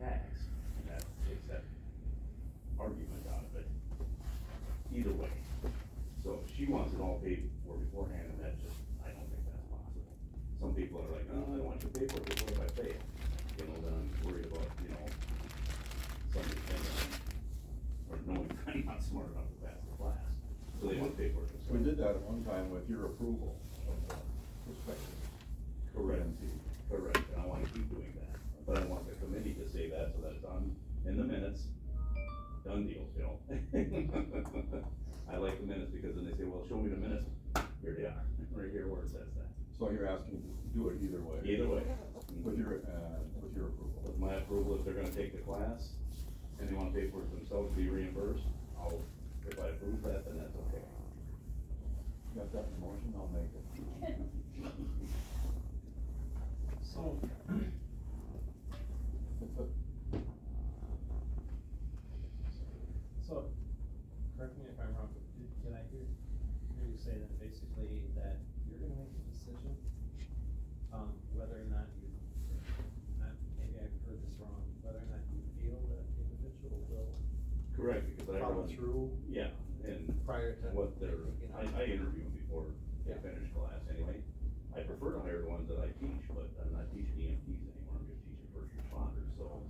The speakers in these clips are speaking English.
tax, and that takes that argument out of it. Either way, so she wants it all paid for beforehand, and that's just, I don't think that's possible. Some people are like, oh, I don't want you to pay for it, what if I fail? You know, then I'm worried about, you know, somebody thinking, or knowing I'm not smart enough to pass the class, so they want to pay for it themselves. We did that at one time with your approval of the prospective. Correct, correct, and I wanna keep doing that, but I want the committee to say that, so that it's on, in the minutes, done deal, you know? I like the minutes, because then they say, well, show me the minutes, here they are, right here where it says that. So you're asking to do it either way? Either way. With your approval? With my approval, if they're gonna take the class, and they wanna pay for it themselves, be reimbursed, if I approve that, then that's okay. Got that in motion, I'll make it. So, so, correct me if I'm wrong, but did I hear you say that basically that you're gonna make a decision, whether or not you, maybe I've heard this wrong, whether or not you feel that the individual will Correct, because I follow run, through yeah, and prior to what they're, you know? I interview them before they Yeah. finish class anyway. I prefer to hire the ones that I teach, but I'm not teaching EMTs anymore, I'm just teaching first responders, so,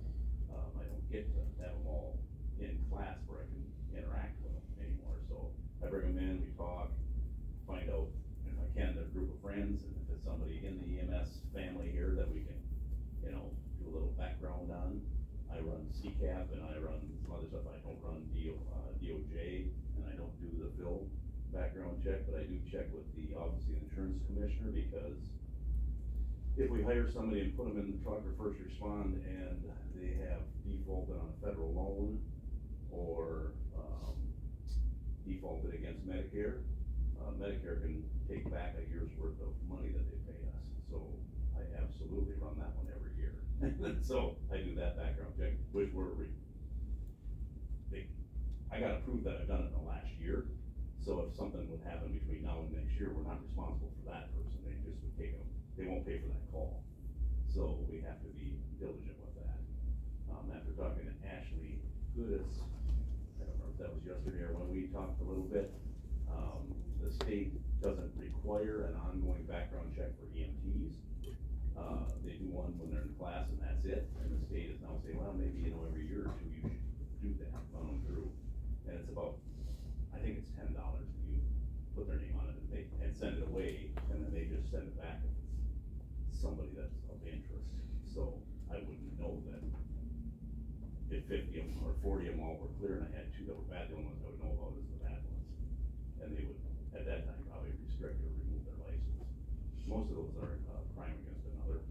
I don't get to have them all in class where I can interact with them anymore, so I bring them in, we talk, find out, if I can, their group of friends, and if it's somebody in the EMS family here that we can, you know, do a little background on. I run CCAP and I run some other stuff, I don't run DOJ, and I don't do the Phil background check, but I do check with the Office of the Insurance Commissioner, because if we hire somebody and put them in the truck or first respond, and they have defaulted on a federal loan, or, defaulted against Medicare, Medicare can take back a year's worth of money that they pay us, so I absolutely run that one every year. So I do that background check, which I gotta prove that I've done it in the last year, so if something would happen between now and next year, we're not responsible for that person, they just would take them, they won't pay for that call. So we have to be diligent with that. After talking to Ashley Goodis, I don't remember if that was yesterday or when we talked a little bit, the state doesn't require an ongoing background check for EMTs. They do one when they're in class and that's it, and the state is now saying, well, maybe, you know, every year or two you should do that, run them through. And it's about, I think it's $10, and you put their name on it and send it away, and then they just send it back if it's somebody that's of interest. So I wouldn't know that if 50 of them or 40 of them all were clear, and I had 2 that were bad, the only ones I would know about is the bad ones. And they would, at that time, probably restrict or remove their license. Most of those are crime against another,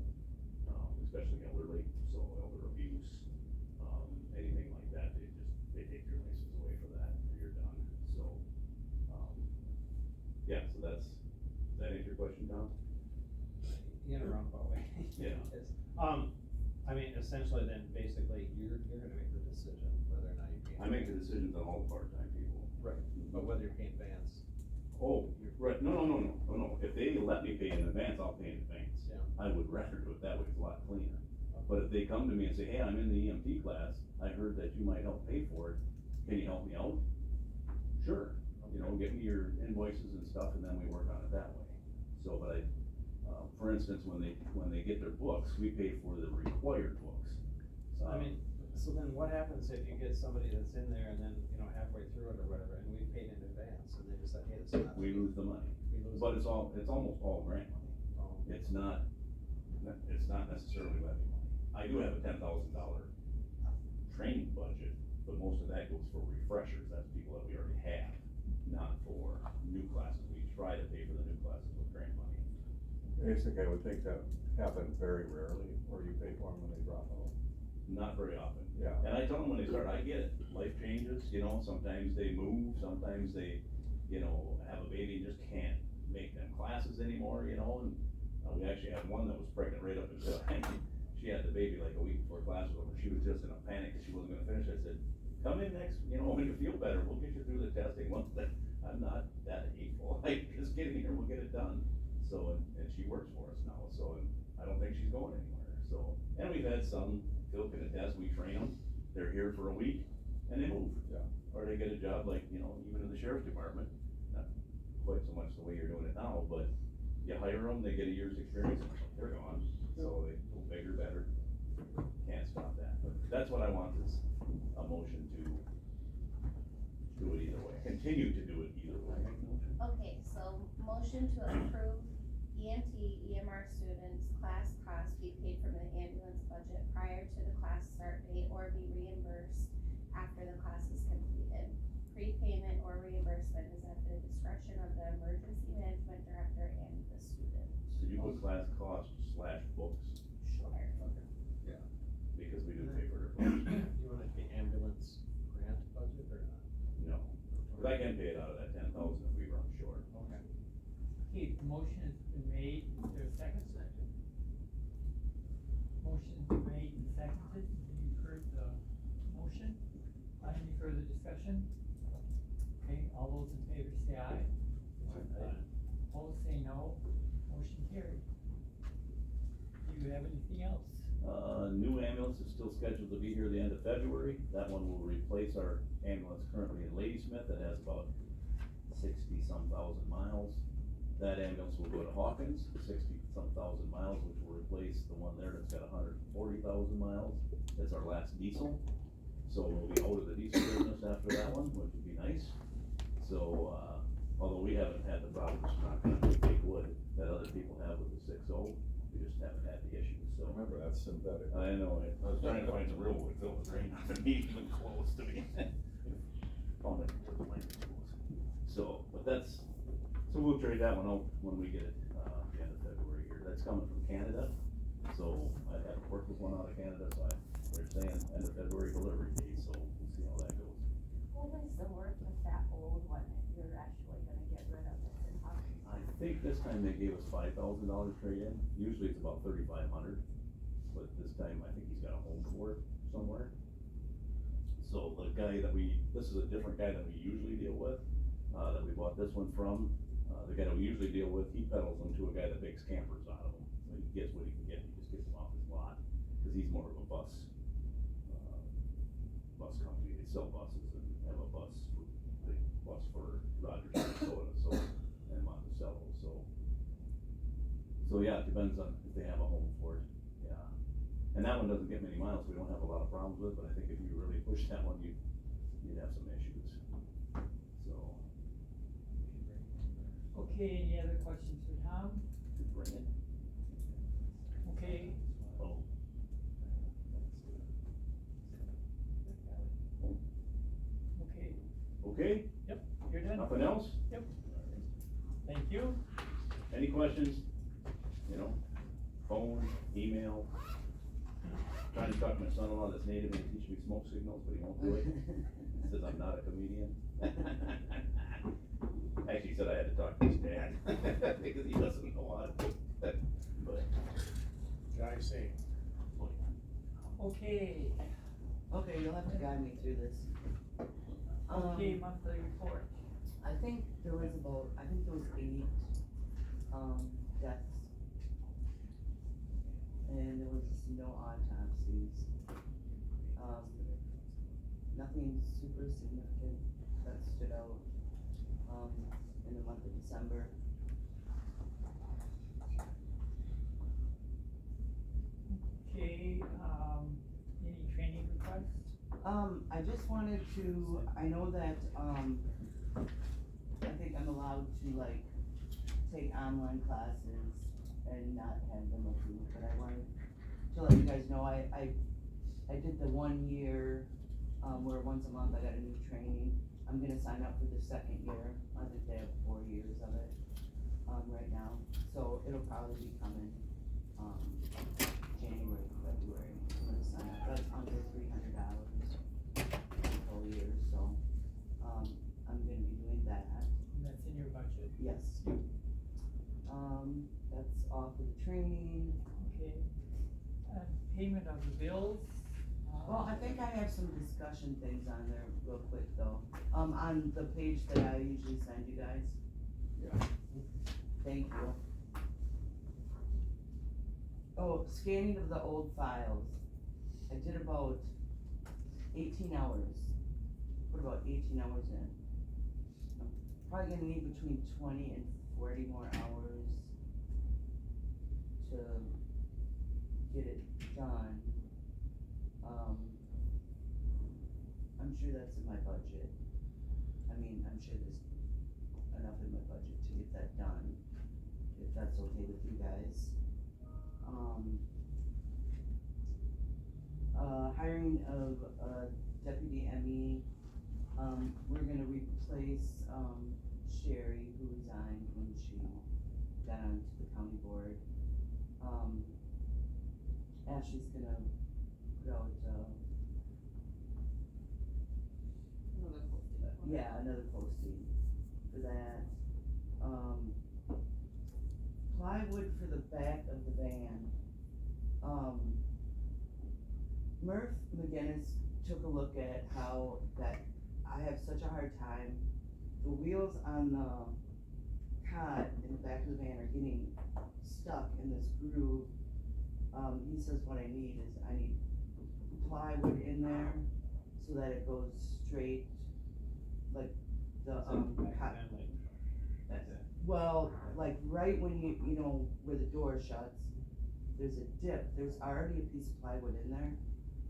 especially elderly, so elder abuse, anything like that, they take your license away for that, or you're done, so, yeah, so does that answer your question, Tom? In a roundabout way. Yeah. It's, I mean, essentially then, basically, you're gonna make the decision whether or not you pay. I make the decisions on all the part-time people. Right, but whether you're paying advance. Oh, right, no, if they let me pay in advance, I'll pay in advance. Yeah. I would rather do it that way, it's a lot cleaner. But if they come to me and say, hey, I'm in the EMT class, I heard that you might help pay for it, can you help me out? Sure, you know, get me your invoices and stuff, and then we work on it that way. So, but for instance, when they get their books, we pay for the required books. So, I mean, so then what happens if you get somebody that's in there and then, you know, halfway through it or whatever, and we paid in advance, and they just like, hey, this is not. We lose the money, We lose but it. it's almost all grant money. Oh. It's not necessarily levy money. I do have a $10,000 training budget, but most of that goes for refreshers, that's people that we already have, not for new classes. We try to pay for the new classes with grant money. Basically, I would think that happens very rarely, or you pay for them when they drop out. Not very often. Yeah. And I tell them when they start, I get it, life changes, you know, sometimes they move, sometimes they, you know, have a baby and just can't make them classes anymore, you know, and we actually had one that was pregnant right up until, she had the baby like a week before class was over, she was just in a panic because she wasn't gonna finish. I said, come in next, you know, when you feel better, we'll get you through the testing. Once that, I'm not that hateful, like, just get in here, we'll get it done. So, and she works for us now, so, and I don't think she's going anywhere, so, and we've had some Phil can attest, we train them, they're here for a week, and they move. Yeah. Or they get a job like, you know, even in the sheriff's department, not quite so much the way you're doing it now, but you hire them, they get a year's experience, they're gone, so they go bigger, better, can't stop that. But that's what I want, is a motion to do it either way, continue to do it either way. Okay, so motion to approve EMT, EMR students' class costs be paid from the ambulance budget prior to the class start date or be reimbursed after the class is completed. Prepayment or reimbursement is at the discretion of the emergency management director and the student. Did you put class cost / books? Sure. Because we do pay for their books. You wanna pay ambulance grant budget or not? No, but I can pay it out of that 10,000 if we run short. Okay. Okay, the motion has been made, is there a second? Second. Motion's been made and seconded, you've heard the motion, any further discussion? Okay, all those in favor say aye, opposed say no, motion carried. Do you have anything else? New ambulance is still scheduled to be here the end of February. That one will replace our ambulance currently in Ladysmith that has about 60-some thousand miles. That ambulance will go to Hawkins, 60-some thousand miles, which will replace the one there that's got 140,000 miles. That's our last diesel. So we'll be out of the diesel business after that one, which would be nice. So, although we haven't had the problems, not gonna big wood, that other people have with the 6.0, we just haven't had the issues, so. Remember, that's synthetic. I know, I was trying to find some real wood, Phil was right, not even close to me. Found it where the land was. So, but that's, so we'll trade that one out when we get it, the end of February here, that's coming from Canada. So I have worked with one out of Canada, so we're saying end of February delivery date, so we'll see how that goes. What is the work with that old one that you're actually gonna get rid of it and how? I think this time they gave us $5,000 trade-in, usually it's about 3,500, but this time I think he's got a home for it somewhere. So the guy that this is a different guy than we usually deal with, that we bought this one from. The guy that we usually deal with, he peddles them to a guy that makes campers out of them, so he gets what he can get, he just gets them off his lot, cause he's more of a bus company, they sell buses and have a bus for Rogers, Minnesota, so, and Monticello, so. So yeah, it depends on if they have a home for it, yeah. And that one doesn't get many miles, so we don't have a lot of problems with, but I think if you really push that one, you'd have some issues, so. Okay, any other questions for Tom? Bring it. Okay, Oh. okay, Okay, you're done? nothing else? Thank you. Any questions? You know, phone, email. Trying to talk to my son-in-law that's native and teach me smoke signals, but he won't do it. He says I'm not a comedian. Actually, he said I had to talk to his dad, because he doesn't know how to do it, but. Guy saying. Okay, Okay, you'll have to guide me through this. okay, monthly report. I think there was 8, deaths. And there was no autopsies. Nothing super significant that stood out, in the month of December. Okay, any training requests? I just wanted to, I know that, I think I'm allowed to like take online classes and not have them approved, but I wanted to let you guys know, I did the 1 year, where once a month I got a new training. I'm gonna sign up for the second year, I think they have 4 years of it, right now, so it'll probably be coming, January, February, I'm gonna sign up, that's under $300 the whole year, so, I'm gonna be doing that. And that's in your budget, Yes. That's all for the training. okay. Payment of the bills. Well, I think I have some discussion things on there real quick though. On the page that I usually send you guys. Yeah. Thank you. Oh, scanning of the old files. I did about 18 hours, put about 18 hours in. I'm probably gonna need between 20 and 40 more hours to get it done. I'm sure that's in my budget. I mean, I'm sure there's enough in my budget to get that done, if that's okay with you guys. Hiring of a deputy ME, we're gonna replace, Sherry, who resigned when she got onto the county board. Ashley's gonna put out, another posting for that. Plywood for the back of the van. Murph McGinnis took a look at how that, I have such a hard time, the wheels on the cot in the back of the van are getting stuck in this groove. He says what I need is, I need plywood in there so that it goes straight, like the, cot. Well, like right when you know, where the door shuts, there's a dip, there's already a piece of plywood in there,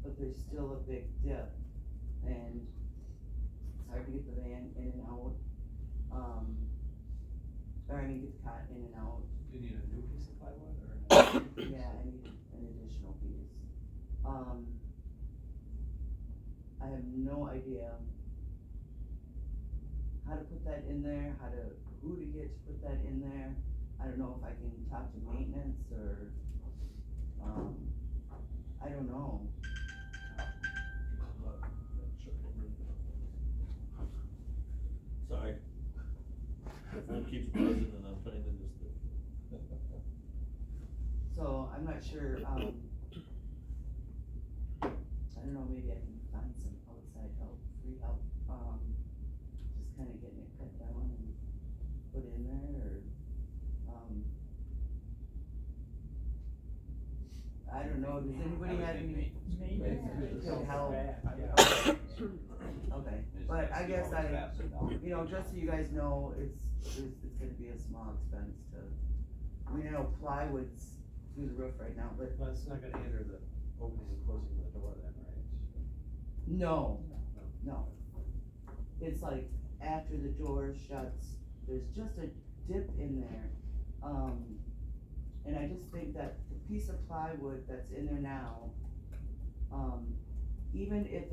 but there's still a big dip, and it's hard to get the van in and out, or I mean, get the cot in and out. Do you need a new piece of plywood, or? Yeah, I need an additional piece. I have no idea how to put that in there, who to get to put that in there. I don't know if I can talk to maintenance or, I don't know. Sorry. The phone keeps buzzing and I'm trying to just. So I'm not sure, I don't know, maybe I can find some outside help, free help, just kinda getting it cut down and put in there, or, I don't know, does anybody have any? Could help. Okay, but I guess you know, just so you guys know, it's gonna be a small expense to, I mean, I know plywood's through the roof right now, but Well, it's not gonna hinder the opening and closing of the door then, right? no, no. It's like after the door shuts, there's just a dip in there. And I just think that the piece of plywood that's in there now, even if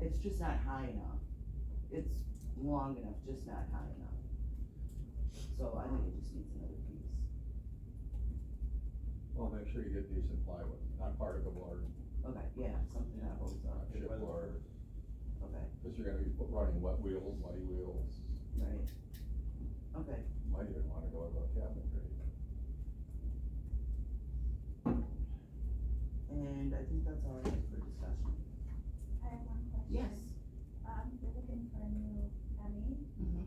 it's just not high enough. It's long enough, just not high enough. So I think it just needs another piece. Well, make sure you get decent plywood, not particle board, Okay, yeah, something that holds up. chipboard, Okay, cause you're gonna be running wet wheels, muddy wheels. right. Okay. Might even wanna go with a cabinetry. And I think that's all I have for discussion. I have one question. Yes. You're looking for a new ME, Mm-hmm.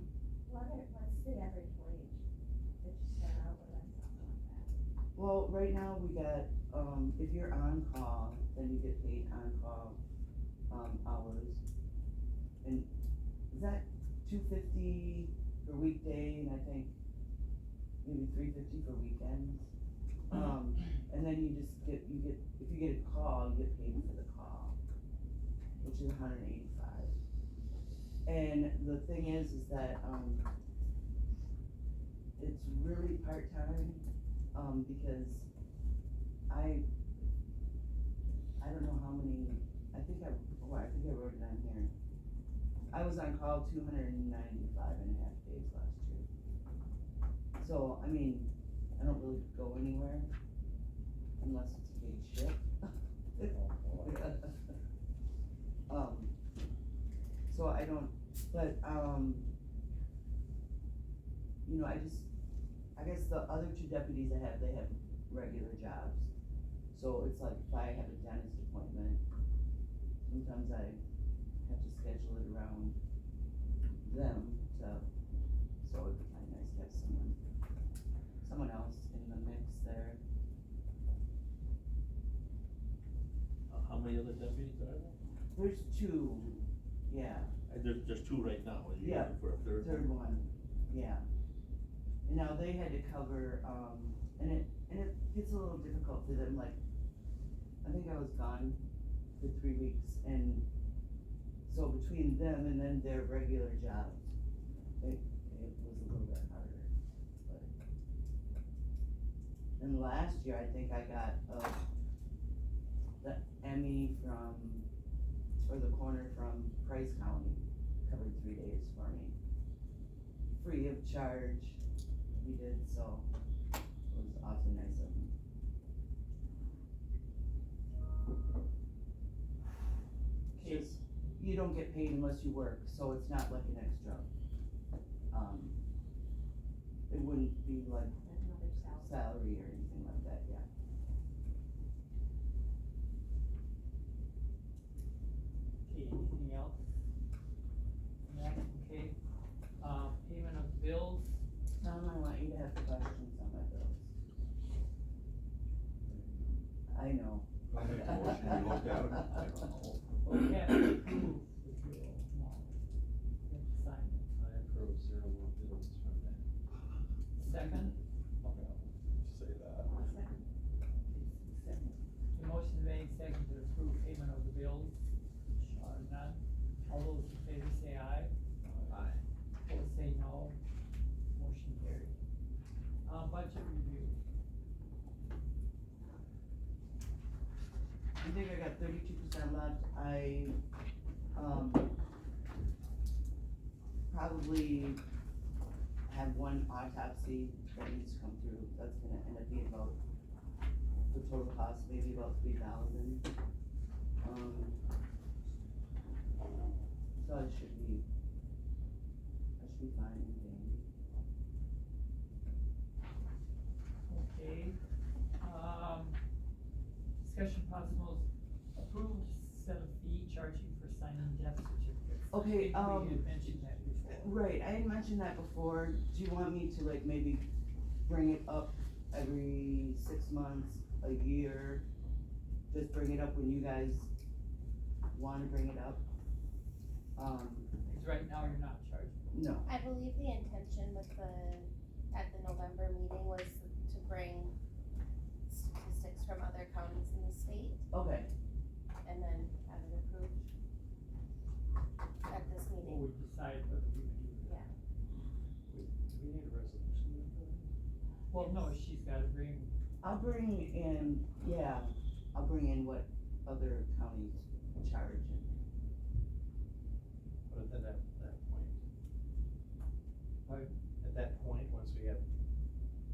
what's the average wage that you start out with on something like that? Well, right now we got, if you're on call, then you get paid on call, hours. And is that $250 for weekday, and I think maybe $350 for weekends? And then you get, if you get a call, you get paid for the call, which is $185. And the thing is that, it's really part-time, because I don't know how many, I think I wrote it on here. I was on call 295 and a half days last year. So, I mean, I don't really go anywhere unless it's a big ship. So I don't, but, you know, I guess the other two deputies I have, they have regular jobs. So it's like if I have a dentist appointment, sometimes I have to schedule it around them so it'd be kinda nice to have someone else in the mix there. How many other deputies are there? There's two, yeah, There's two right now, are you Yeah. looking for a third? third one, yeah. And now they had to cover, and it gets a little difficult for them, like, I think I was gone for 3 weeks, and so between them and then their regular jobs, it was a little bit harder, but. And last year, I think I got, the Emmy from, or the corner from Price County, covered 3 days for me. Free of charge, he did, so it was awfully nice of him. Okay. Just, you don't get paid unless you work, so it's not like an extra. It wouldn't be like Another salary. salary or anything like that, yeah. Okay, anything else? Yeah, okay, payment of bills, Tom, I want you to have questions on my bills. I know. I'll make a motion, you looked at them, I don't know. well, we have to approve the bill, no, we have to sign it. I approve 0 more bills from that. Second, Say that. Second. second, the motion made, second to approve payment of the bills, none, all those in favor say aye. Aye. Opposed say no, motion carried. Budget review, I think I got 32% left, I, probably have one autopsy that needs to come through, that's gonna end up being about, the total cost maybe about 3,000. So I should be fine and dandy. okay, discussion possible approved set of fee charging for signing death certificates. Okay, I think we had mentioned that before. Right, I had mentioned that before, do you want me to like maybe bring it up every 6 months, a year? Just bring it up when you guys wanna bring it up? Cause right now you're not charging. No, I believe the intention with at the November meeting was to bring statistics from other counties in the state okay, and then have it approved at this We'll meeting. decide whether we can do that. Yeah. Do we need a resolution for that? Well, no, she's gotta bring, I'll bring in, yeah, I'll bring in what other counties charge and, But at that point. Pardon? At that point, once we have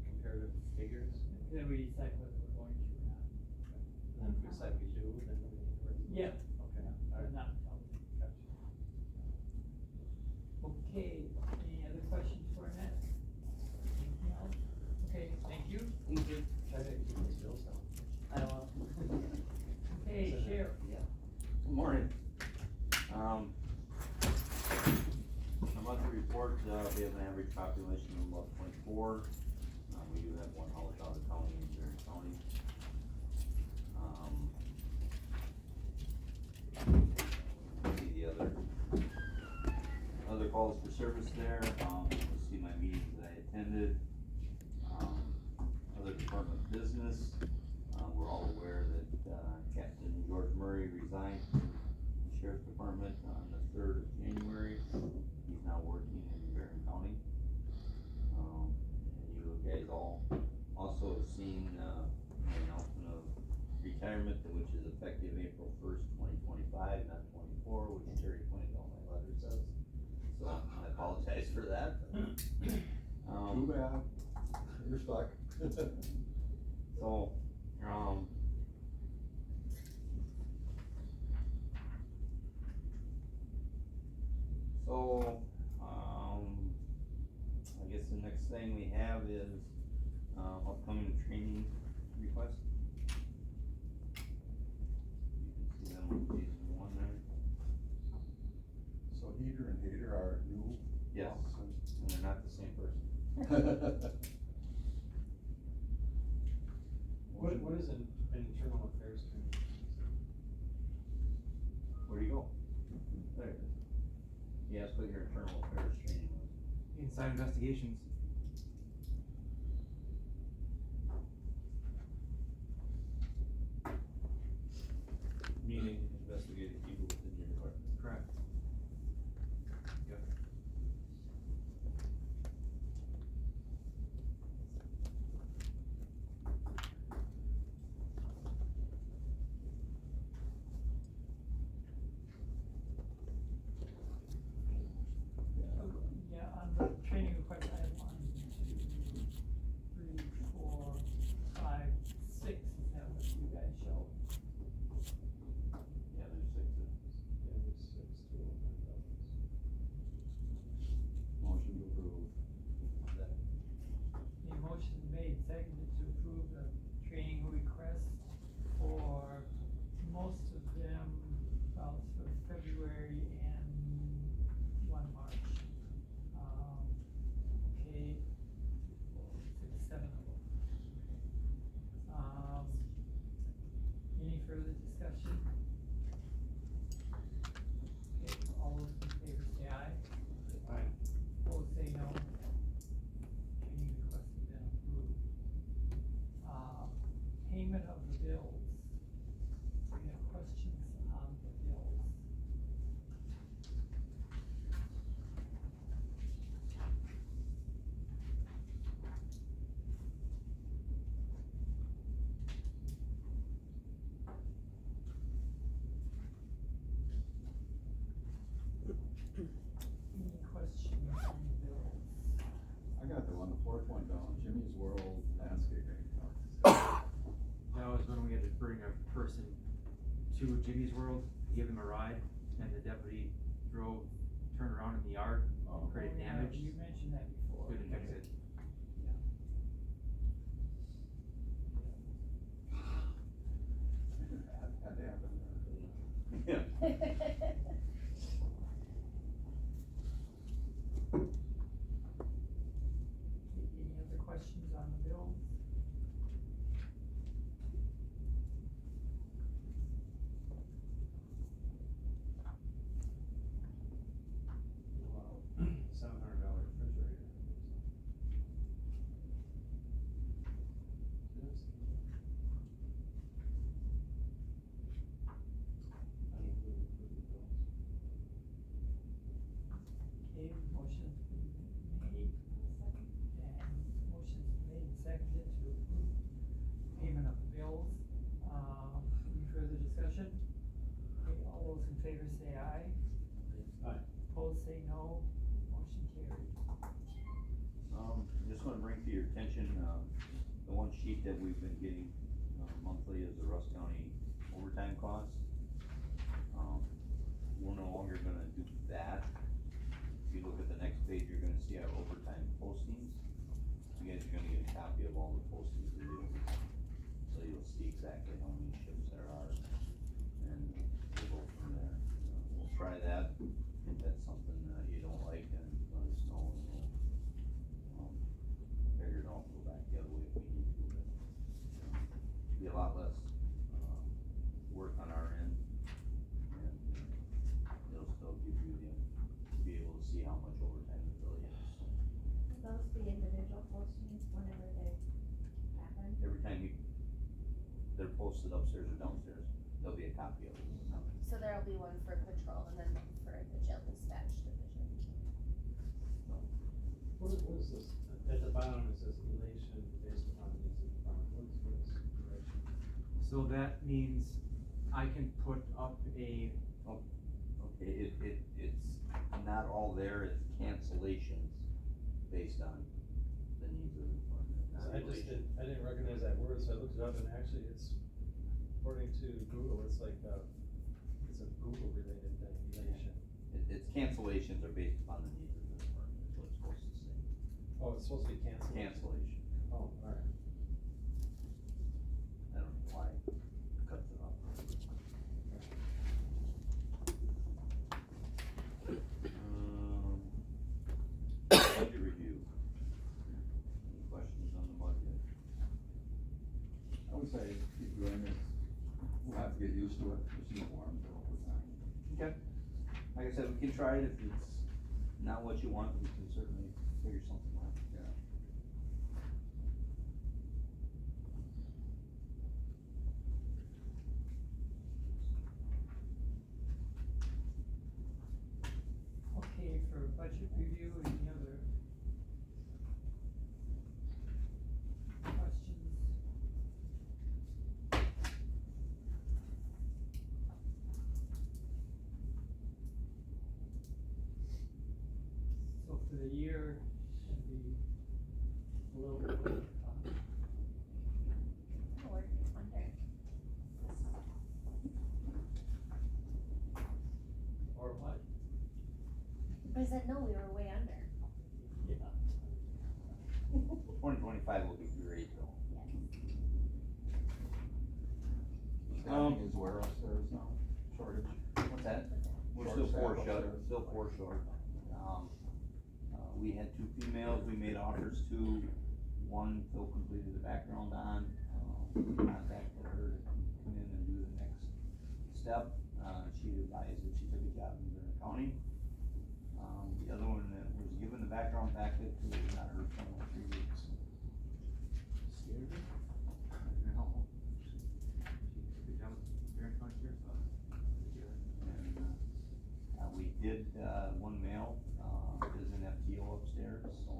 comparative figures, then we decide whether we're going to or not. and then if we decide we do, then we need a resolution. Yeah. Okay, Or alright, not until then. gotcha. Okay, any other questions for Annette? Anything else? Okay, thank you. thank you, Try to keep these bills down. I will. Okay, Sheriff. Good morning. A monthly report, we have an average population of about 24. We do have one house out of county in Tarrant County. See the other calls for service there, you'll see my meetings that I attended. Other department business, we're all aware that, Captain George Murray resigned from the Sheriff's Department on the 3rd of January. He's now working in Tarrant County. And you guys all also have seen, an announcement of retirement, which is effective April 1st, 2025, not 24, which Terry pointed out my letter says. So I apologize for that. Too bad, you're stuck. So, I guess the next thing we have is, upcoming training requests. You can see them on page 1 there. So Heater and Hater are new Yes, officers. and they're not the same person. What is an internal affairs training? side investigations. Meaning investigating people within your department. Correct. Yep. Yeah, on the training request, I have 1, 2, 3, 4, 5, 6, is that what you guys show? Yeah, there's six. Yeah, there's 6 to 1 Motion to approve. The motion made, seconded to approve the training request for most of them, well, it's for February and 1 March. Okay, 6, 7 of them. Any further discussion? Okay, all those in favor say aye. Aye. Opposed say no. Training request has been approved. Payment of the bills. We have questions on the bills. Any questions on the bills? I got the one, the fourth one down, Jimmy's World Landscaping. That was when we had to bring a person to Jimmy's World, give them a ride, and the deputy turned around in the yard, Oh. created Yeah, damage. you mentioned that before. Couldn't fix it. Had to happen there. Yeah. Any other questions on the bills? Wow, $700 refrigerator. Yes. I don't really approve the bills. Okay, motion's been made, and motion's made and seconded to approve payment of the bills. Any further discussion? Okay, all those in favor say aye. Aye. Opposed say no. Motion carried. Just wanna bring to your attention, the one sheet that we've been getting, monthly is the Rusk County overtime costs. We're no longer gonna do that. If you look at the next page, you're gonna see our overtime postings. You guys are gonna get a copy of all the postings we do. So you'll see exactly how many shifts there are, and we'll go from there. We'll try that. If that's something that you don't like, then let us know, and we'll, figure it out, go back the other way if we need to, but, be a lot less, work on our end, and, it'll still give you be able to see how much overtime it really is. Those the individual postings whenever they happen. Every time they're posted upstairs or downstairs, there'll be a copy of it. So there'll be one for patrol and then one for the jail dispatch division. What is this? At the bottom it says elation based upon needs of the department. What is elation? So that means I can put up a, Okay, it's not all there, it's cancellations based on the needs of the department. not elation. I didn't recognize that word, so I looked it up, and actually it's, according to Google, it's like, it's a Google related thing, elation. It's cancellations are based upon the needs of the department, is what it's supposed to say. Oh, it's supposed to be canceled? Cancellation. Oh, alright. I don't know why it cuts it off. Budget review. Any questions on the budget? I would say keep doing this, we'll have to get used to it, it's new forms over time. Okay. Like I said, we can try it, if it's not what you want, we can certainly figure something out. Yeah. Okay, for budget review, any other questions? So for the year, it'd be a little bit, I'll work under. or what? I said, no, we were way under. Yeah. 2025 will be great though. Staffing is where upstairs now, shortage. What's that? We're Short still four staff short, upstairs. still four short. We had 2 females, we made offers to, one Phil completed the background on, contacted her to come in and do the next step. She advised that she took a job in Boone County. The other one that was given the background packet, who was not heard from in 3 weeks. Scared her? No. She took a job here in County Sheriff's Office. And, we did, one male, is an FTO upstairs, so,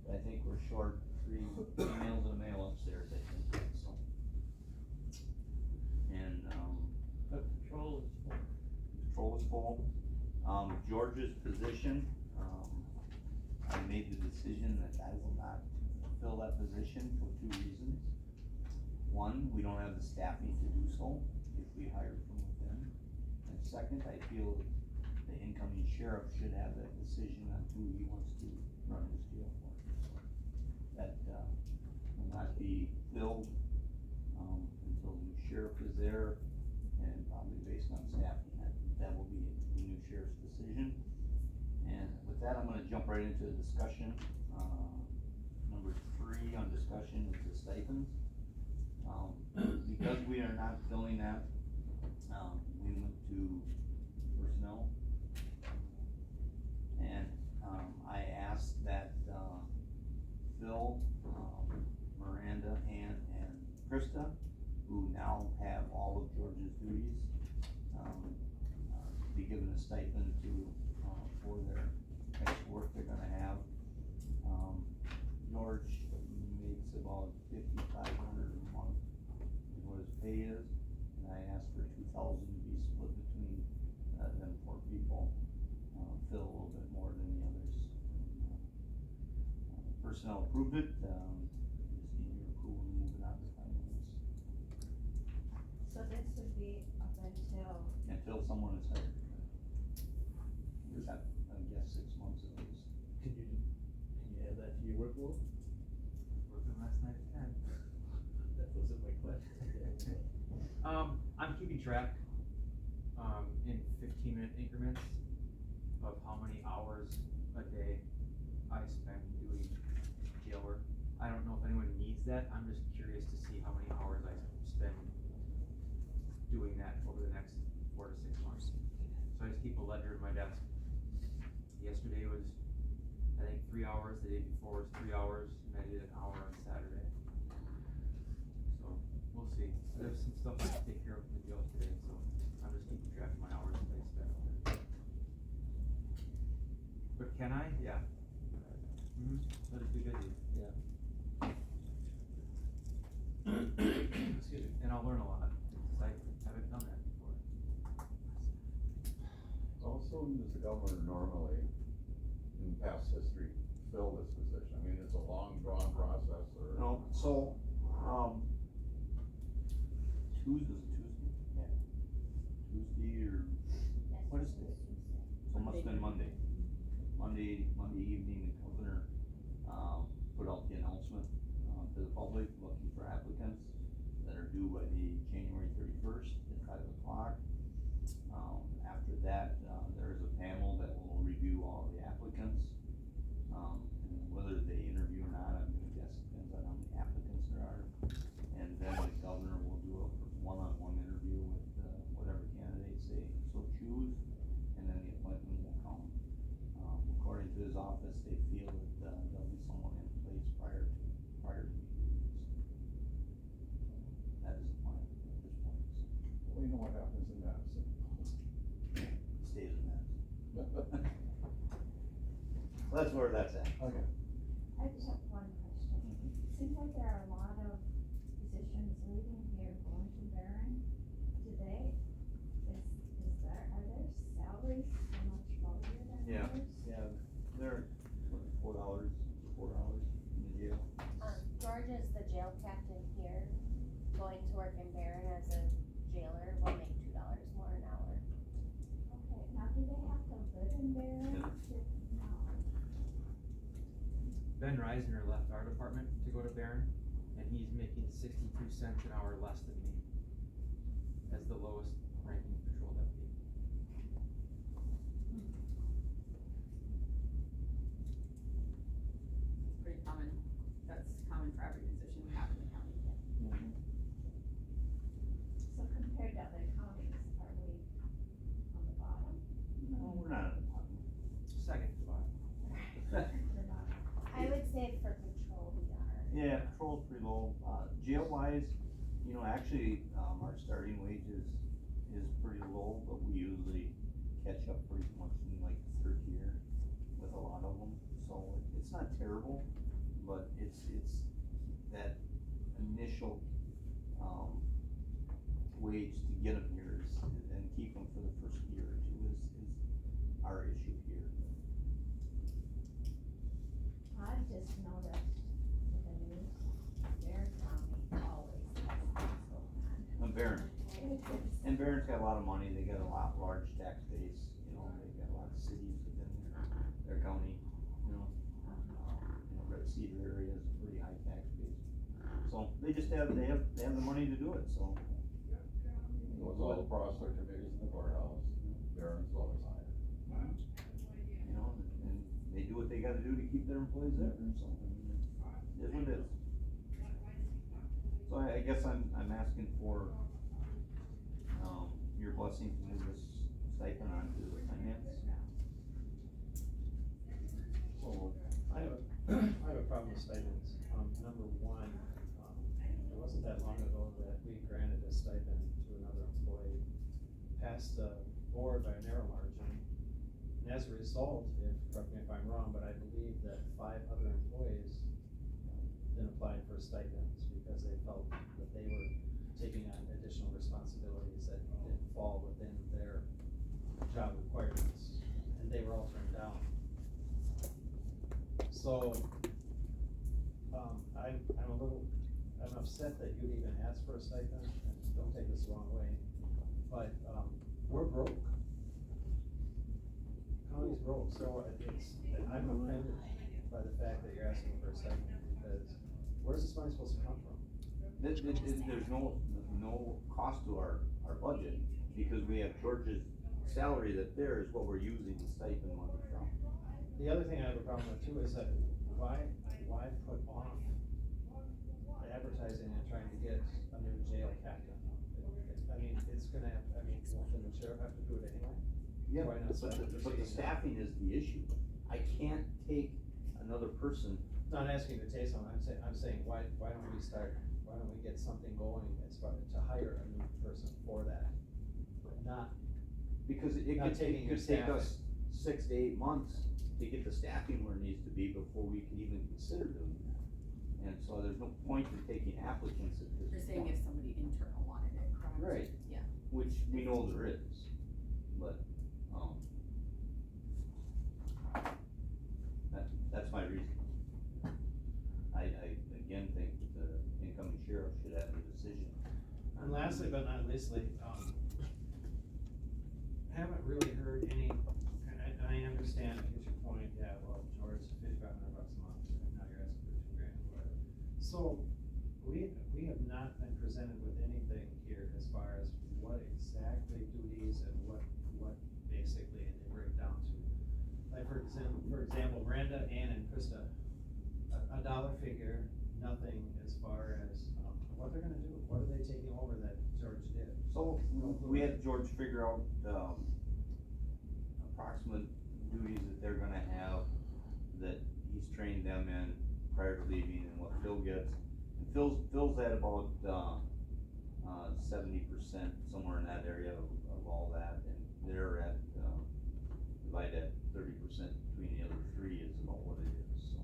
I think we're short 3 females and a male upstairs, I think, so. And, But patrol is full. patrol is full. George's position, I made the decision that I will not fill that position for 2 reasons. One, we don't have the staffing to do so if we hire from within. And second, I feel the incoming sheriff should have that decision on who he wants to run his jail for. That, will not be filled, until the new sheriff is there, and probably based on staffing, that will be the new sheriff's decision. And with that, I'm gonna jump right into the discussion. Number 3 on discussion is the stipends. Because we are not filling that, we went to personnel. And, I asked that, Phil, Miranda, and Krista, who now have all of George's duties, be given a stipend to, for their extra work they're gonna have. George makes about 5,500 a month is what his pay is, and I asked for 2,000 to be split between, them 4 people. Phil a little bit more than the others. Personnel approved it, just need your approval to move it on to finance. So this would be up until, Someone is hired. We've got, I guess, 6 months at least. Can you add that to your workload? Working last night at 10. That wasn't my question. I'm keeping track, in 15-minute increments of how many hours a day I spend doing jail work. I don't know if anyone needs that, I'm just curious to see how many hours I spend doing that over the next 4 to 6 months. So I just keep a ledger in my desk. Yesterday was, I think, 3 hours, the day before was 3 hours, and I did an hour on Saturday. So, we'll see. There's some stuff I have to take care of in the jail today, so I'm just keeping track of my hours that I spend out there. But can I? Yeah. That'd be good, yeah. Excuse me. And I'll learn a lot, because I haven't done that before. How soon does the governor normally, in past history, fill this position? I mean, it's a long drawn process, or? No, so, Tuesday, yeah. Tuesday or, what is it? So it must've been Monday. Monday evening, the governor, put out the announcement, to the public, looking for applicants that are due by the January 31st at 5 o'clock. After that, there is a panel that will review all the applicants. And whether they interview or not, I'm gonna guess depends on how many applicants there are. And then the governor will do a one-on-one interview with, whatever candidates they so choose, and then the appointment will come. According to what happens in Madison. Stays in that. So that's where that's at. Okay. I just have one question. Seems like there are a lot of physicians leaving here going to Barron. Is there, are their salaries so much lower than Yeah. others? Yeah, they're, what, $4 in the jail. George is the jail captain here, going to work in Barron as a jailer will make $2 more an hour. Okay, now do they have to live in Barron Yeah. to, no? Ben Reisner left our department to go to Barron, and he's making 62 cents an hour less than me, as the lowest ranking patrol deputy. Pretty common, that's common for every position we have in the county. So compared to other counties, are we on the bottom? No, we're not at the bottom. Second to bottom. The bottom. I would say for patrol we are. Yeah, patrol's pretty low. Jail wise, you know, actually, our starting wage is pretty low, but we usually catch up pretty much in like the third year with a lot of them. So it's not terrible, but it's that initial, wage to get them here is, and keep them for the first year or two is our issue here. I just noticed with the news, Barron County always has things going on. Barron. It's- And Barron's got a lot of money, they got a large tax base, you know, they've got a lot of cities within their county, you know. Red Cedar area is a pretty high tax base. So they just have the money to do it, so. With all the prosecutor committees in the courthouse, Barron's always higher. You know, and they do what they gotta do to keep their employees there, so, I mean, it is what it is. So I guess I'm asking for, your blessing to move this stipend onto the finance. So, I have a problem with stipends. Number one, it wasn't that long ago that we granted a stipend to another employee, passed the board by a narrow margin. And as a result, correct me if I'm wrong, but I believe that 5 other employees then applied for stipends because they felt that they were taking on additional responsibilities that didn't fall within their job requirements, and they were all turned down. So, I'm upset that you'd even ask for a stipend, and don't take this the wrong way, but, we're broke. County's broke, so I'm offended by the fact that you're asking for a stipend, because where's this money supposed to come from? There's no cost to our budget, because we have George's salary that there is what we're using the stipend money from. The other thing I have a problem with too is that why put off advertising and trying to get a new jail captain? I mean, it's gonna have, will the sheriff have to do it anyway? Yeah, Why not start but the proceeding now? staffing is the issue. I can't take another person. Not asking you to take someone, I'm saying, why don't we get something going as far to hire a new person for that? Not, Because it Not taking your could take staff. us 6 to 8 months to get the staffing where it needs to be before we can even consider doing that. And so there's no point in taking applicants at this point. You're saying if somebody internal wanted it, correct? Right. Yeah. Which we know there is, but, that's my reason. I again think that the incoming sheriff should have the decision. and lastly but not leastly, haven't really heard any, and I understand, I get your point, yeah, well, George, $5,500 a month, and now you're asking for $2,000 or whatever. So, we have not been presented with anything here as far as what exactly duties and what basically they break down to. Like, for example, Miranda, Ann, and Krista, a dollar figure, nothing as far as, what they're gonna do, what are they taking over that George did? So, we had George figure out, approximate duties that they're gonna have, that he's trained them in prior to leaving, and what Phil gets. And Phil's at about, 70%, somewhere in that area of all that, and they're at, divide that 30% between the other three is about what it is, so.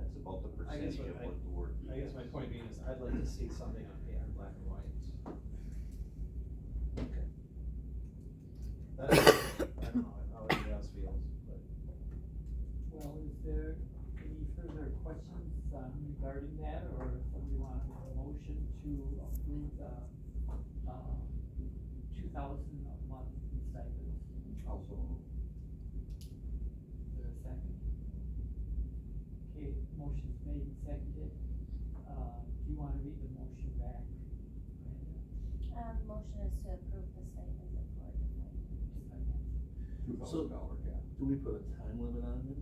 That's about the I guess percentage of what the work. I guess my point being is I'd like to see something on paper, black and white. That's, I don't know how everybody else feels, but. Well, is there any further questions regarding that, or somebody want to make a motion to approve the, 2,000 a month in stipends? Also, Is there a second? Okay, motion's made and seconded. Do you wanna read the motion back, Brenda? Motion is to approve the stipends at $4 $2,000 cap. Do we put a time limit on this?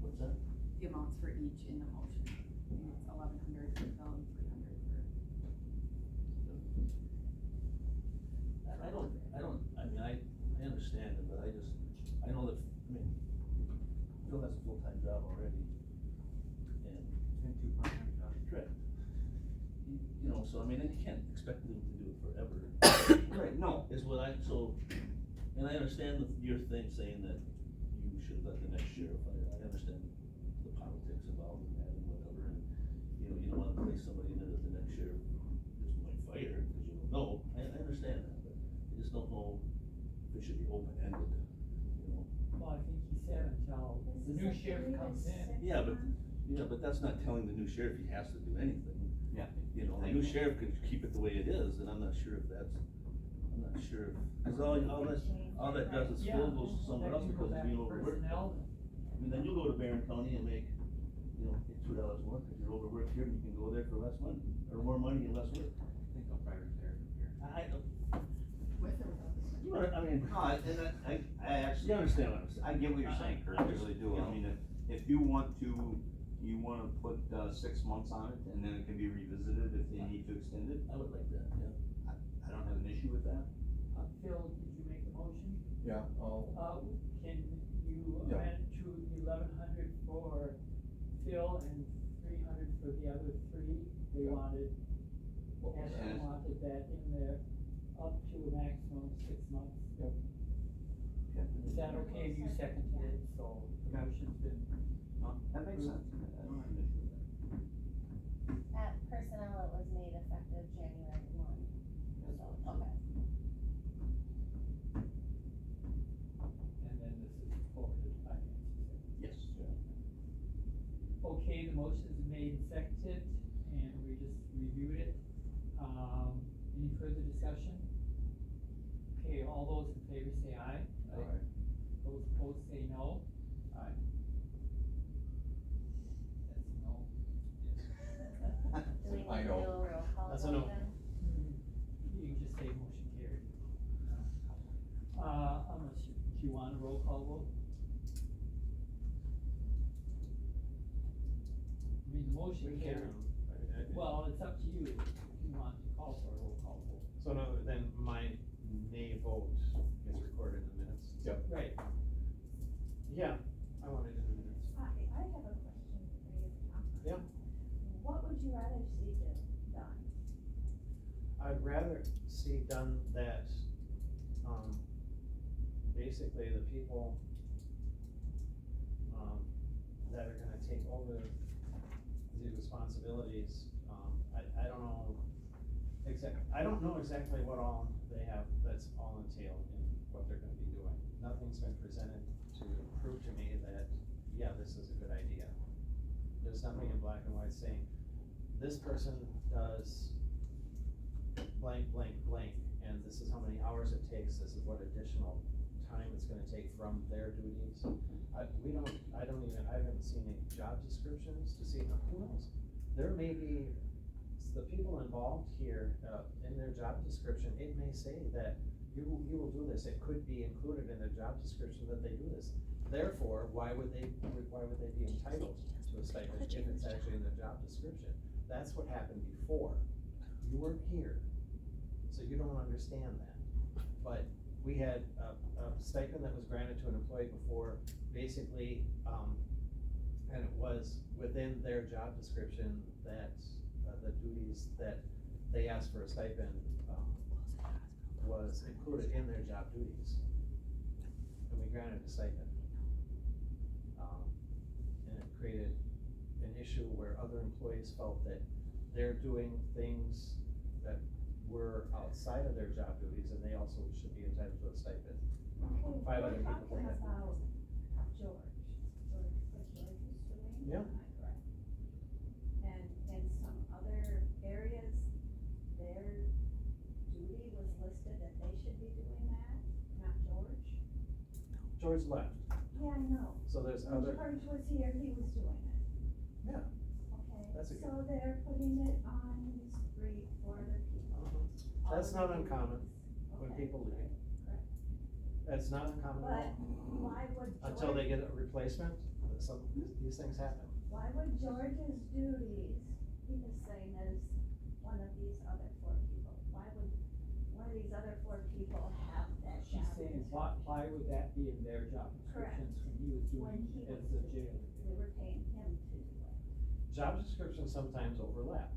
What's that? The amounts for each in the motion, it's 1,100, 2,300 for. I understand it, but I know that, Phil has a full-time job already. And 2 part-time jobs. correct. You know, so I mean, you can't expect them to do it forever. Right, no. Is what and I understand your thing saying that you should let the next sheriff, I understand the politics involved in that and whatever, and, you know, you don't wanna place somebody in there that the next sheriff just might fire, cause you don't know, I understand that, but I just don't know if it should be open-ended, you know? Well, I think he said until the new sheriff comes in. Yeah, but that's not telling the new sheriff he has to do anything. Yeah. You know, the new sheriff could keep it the way it is, and I'm not sure if cause all that does is Yeah, Phil goes somewhere then else you go because back he's being to overworked. personnel. I mean, then you'll go to Barron County and make, you know, get $2 more, cause you're overworked here, and you can go there for less money, or more money and less work. I think I'll probably retire from here. I don't, With or without this one? you know, I mean, No, I actually. you understand what I'm saying? I get what you're saying, Kurt, I really do. I mean, if you want to, you wanna put, 6 months on it, and then it can be revisited if they need to extend it, I would like that, yeah. I don't have an issue with that. Phil, did you make the motion? Yeah, Can you Yeah. amend to 1,100 for Phil and 300 for the other three? They Yeah. wanted, Ashton And- wanted that in there up to a maximum of 6 months. Yep. Is that okay? You seconded it, so the motion's been, That makes sense, I don't have an issue with that. At personnel, it was made effective January 1, so, okay. and then this is forwarded to finance. Yes. Okay, the motion's been made and seconded, and we just reviewed it. Any further discussion? Okay, all those in favor say aye. Aye. Those opposed say no. Aye. That's a no. Do we need I to do know. a roll call That's a vote no. then? You can just say motion carried. Unless you want a roll call vote? I mean, the motion carried. Well, it's up to you if you want to call for a roll call vote. So no, then my nay vote gets recorded in the minutes. Yep. Right. Yeah, I want it in the minutes. I have a question for you, Tom. Yeah. What would you rather see done? I'd rather see done that, basically the people, that are gonna take over the responsibilities, I don't know I don't know exactly what all they have, that's all entailed in what they're gonna be doing. Nothing's been presented to prove to me that, yeah, this is a good idea. There's nothing in black and white saying, this person does blank, blank, blank, and this is how many hours it takes, this is what additional time it's gonna take from their duties. I haven't seen any job descriptions to see, who knows? There may be, the people involved here, in their job description, it may say that you will do this, it could be included in their job description that they do this. Therefore, why would they be entitled to a stipend if it's actually in their job description? That's what happened before. You weren't here, so you don't understand that. But we had a stipend that was granted to an employee before, basically, and it was within their job description that, the duties that they asked for a stipend, was included in their job duties. And we granted a stipend. And it created an issue where other employees felt that they're doing things that were outside of their job duties, and they also should be entitled to a stipend. Okay, Five we're other people talking did that. about George, what George is doing, Yeah. am I correct? And in some other areas, their duty was listed that they should be doing that, not George? George left, Yeah, I know. so there's When other, George was here, he was doing it. yeah. Okay, That's a good- so they're putting it on three, four other people. All That's of not the uncommon duties. when Okay, people leave. correct. That's not uncommon But at all. why would George? Until they get a replacement, some, these things happen. Why would George's duties be the same as one of these other four people? Why would one of these other four people have that She's job? saying, why would that be in their job Correct. descriptions when he was When doing he as was a doing jailer? it, we were paying him to do it. Job descriptions sometimes overlap.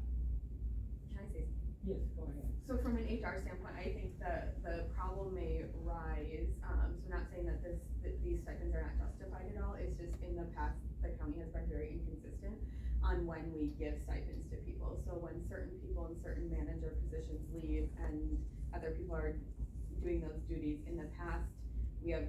Can I say something? Yes, go ahead. So from an HR standpoint, I think the problem may rise, so not saying that these stipends are not justified at all, it's just in the past, the county has been very inconsistent on when we give stipends to people. So when certain people in certain manager positions leave and other people are doing those duties, in the past, we have,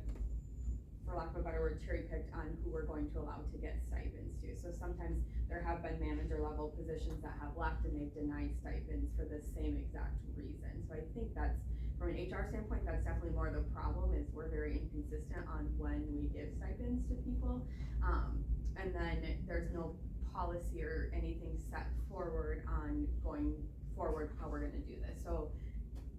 for lack of a better word, cherry picked on who we're going to allow to get stipends to. So sometimes there have been manager level positions that have left and they've denied stipends for the same exact reason. So I think that's, from an HR standpoint, that's definitely more of the problem, is we're very inconsistent on when we give stipends to people. And then there's no policy or anything set forward on going forward how we're gonna do this. So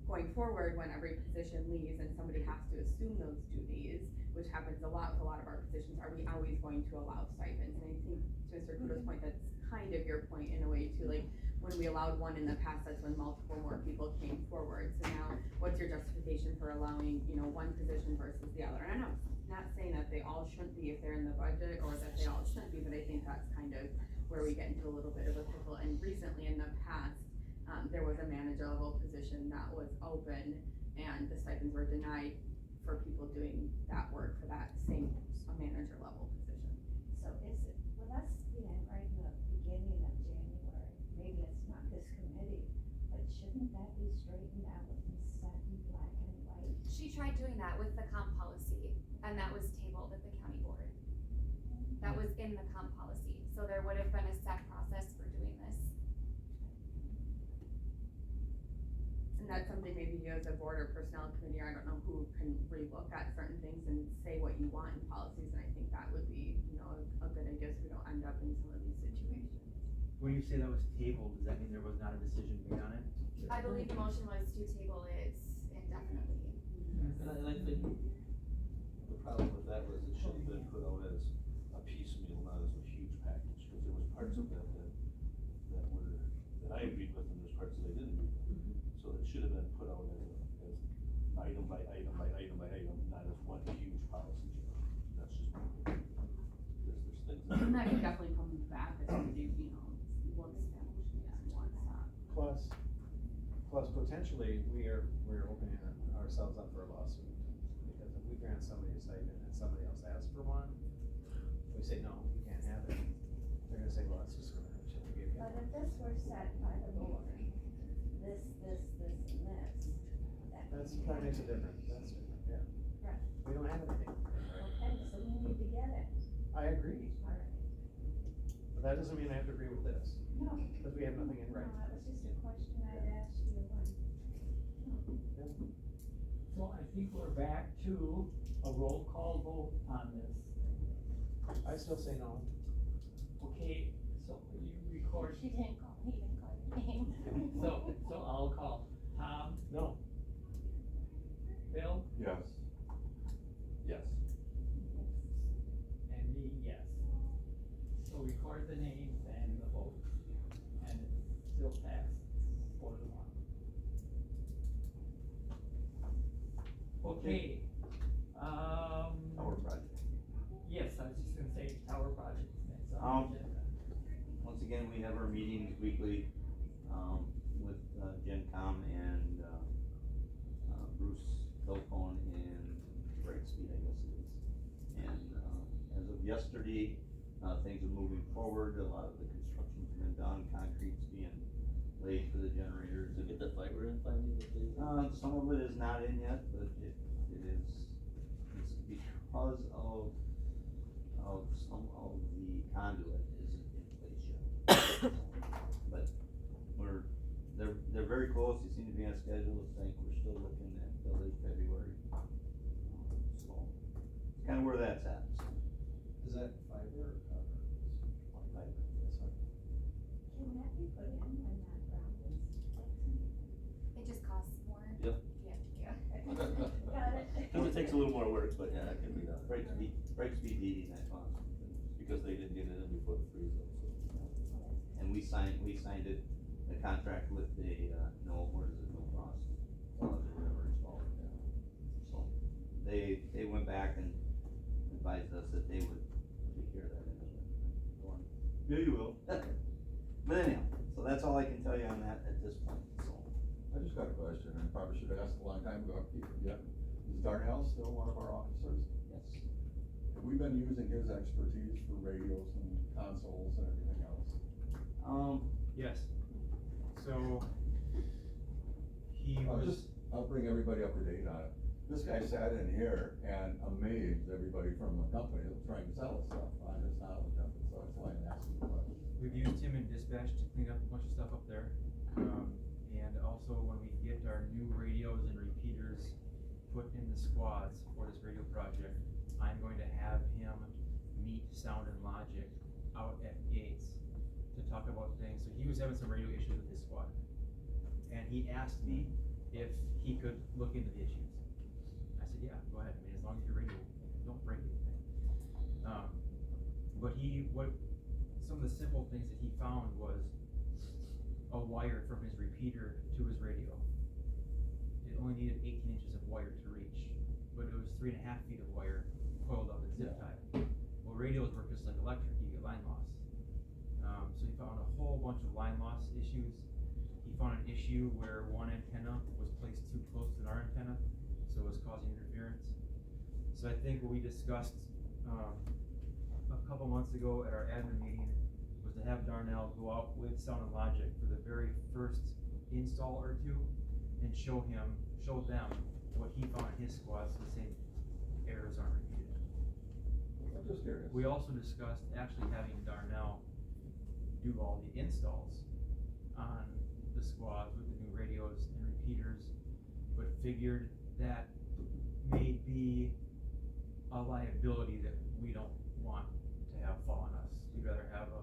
going forward, when every position leaves and somebody has to assume those duties, which happens a lot with a lot of our positions, are we always going to allow stipends? And I think to Mr. Kudo's point, that's kind of your point in a way too, like, when we allowed one in the past, that's when multiple more people came forward. So now, what's your justification for allowing, one position versus the other? And I'm not saying that they all shouldn't be if they're in the budget, or that they all shouldn't be, but I think that's kind of where we get into a little bit of a pickle. And recently, in the past, there was a manager level position that was open, and the stipends were denied for people doing that work for that same manager level position. So is it, with us being right in the beginning of January, maybe it's not this committee, but shouldn't that be straightened out and set in black and white? She tried doing that with the comp policy, and that was tabled at the county board. That was in the comp policy, so there would have been a set process for doing this. And that's something maybe you as a board or personnel committee, or I don't know who, can relook at certain things and say what you want in policies, and I think that would be, a good idea, so we don't end up in some of these situations. When you say that was tabled, does that mean there was not a decision made on it? I believe the motion was to table it indefinitely. And I think the problem with that was it should have been put out as a piecemeal, not as a huge package, because there was parts of that that I agreed with, and there's parts that I didn't agree with. So it should have been put out as item by item by item by item, not as one huge policy change. That's just my opinion. Because there's things that. And that can definitely come back as we do, looks at motion as we want that. Plus potentially, we're opening ourselves up for a lawsuit. Because if we grant somebody a stipend and somebody else asks for one, we say, no, you can't have it. They're gonna say, well, that's discrimination, we gave you. But if this were set by the board, this, and this, That makes a difference, that's different, yeah. Right. We don't have anything. Okay, so we need to get it, I agree, alright. but that doesn't mean I have to agree with this, No, because we have nothing in no, writing. that was just a question I'd asked you when. So I think we're back to a roll call vote on this. I still say no. Okay, so you record, He didn't call your name. so I'll call Tom, No. Bill, Yes. Yes. and me, yes. So record the names and the vote, and it's still passed 4-1. Okay. Okay, Our project. yes, I was just gonna say tower project is next on the agenda. Once again, we have our meetings weekly, with, Gen Com and, Bruce Philpone and Brightspeed, I guess it is. And, as of yesterday, things are moving forward, a lot of the construction's been done, concrete's being laid for the generators. Did you get that fiber in finally that they? Some of it is not in yet, but it is, it's because of some of the conduit isn't in place yet. But they're very close, they seem to be on schedule, I think we're still looking at late February. So, it's kinda where that's at, so. Is that fiber or copper? Fiber. That's right. Can that be put in when that ground is fixing? It just costs more. Yep. Yeah. Got it. Cause it takes a little more work, but yeah, it can be done. Brightspeed needing that fund. Because they didn't get it in before the freeze up, so. And we signed it, the contract with the, no frost, or whatever it's called. So, they went back and advised us that they would take care of that. Yeah, you will. But anyhow, so that's all I can tell you on that at this point, so. I just got a question, and probably should have asked a long time ago, is Darnell still one of our officers? Yes. Have we been using his expertise for radios and consoles and everything else? Yes. So, he was, I'll bring everybody up to date on it. This guy sat in here and amazed everybody from the company that was trying to sell us stuff on his knowledge of it, so that's why I'm asking the question. we've used him in dispatch to clean up a bunch of stuff up there. And also when we get our new radios and repeaters put in the squads for this radio project, I'm going to have him meet Sound and Logic out at Gates to talk about things. So he was having some radio issues with his squad. And he asked me if he could look into the issues. I said, yeah, go ahead. I mean, as long as your radio, don't break anything. But some of the simple things that he found was a wire from his repeater to his radio. It only needed 18 inches of wire to reach, but it was 3.5 feet of wire coiled up and zip tied. Well, radios work just like electric, you get line loss. So he found a whole bunch of line loss issues. He found an issue where one antenna was placed too close to our antenna, so it was causing interference. So I think what we discussed a couple months ago at our admin meeting was to have Darnell go out with Sound and Logic for the very first install or two and show them what he found in his squad, so the same errors aren't repeated. I'm just curious. We also discussed actually having Darnell do all the installs on the squads with the new radios and repeaters, but figured that may be a liability that we don't want to have fall on us. We'd rather have a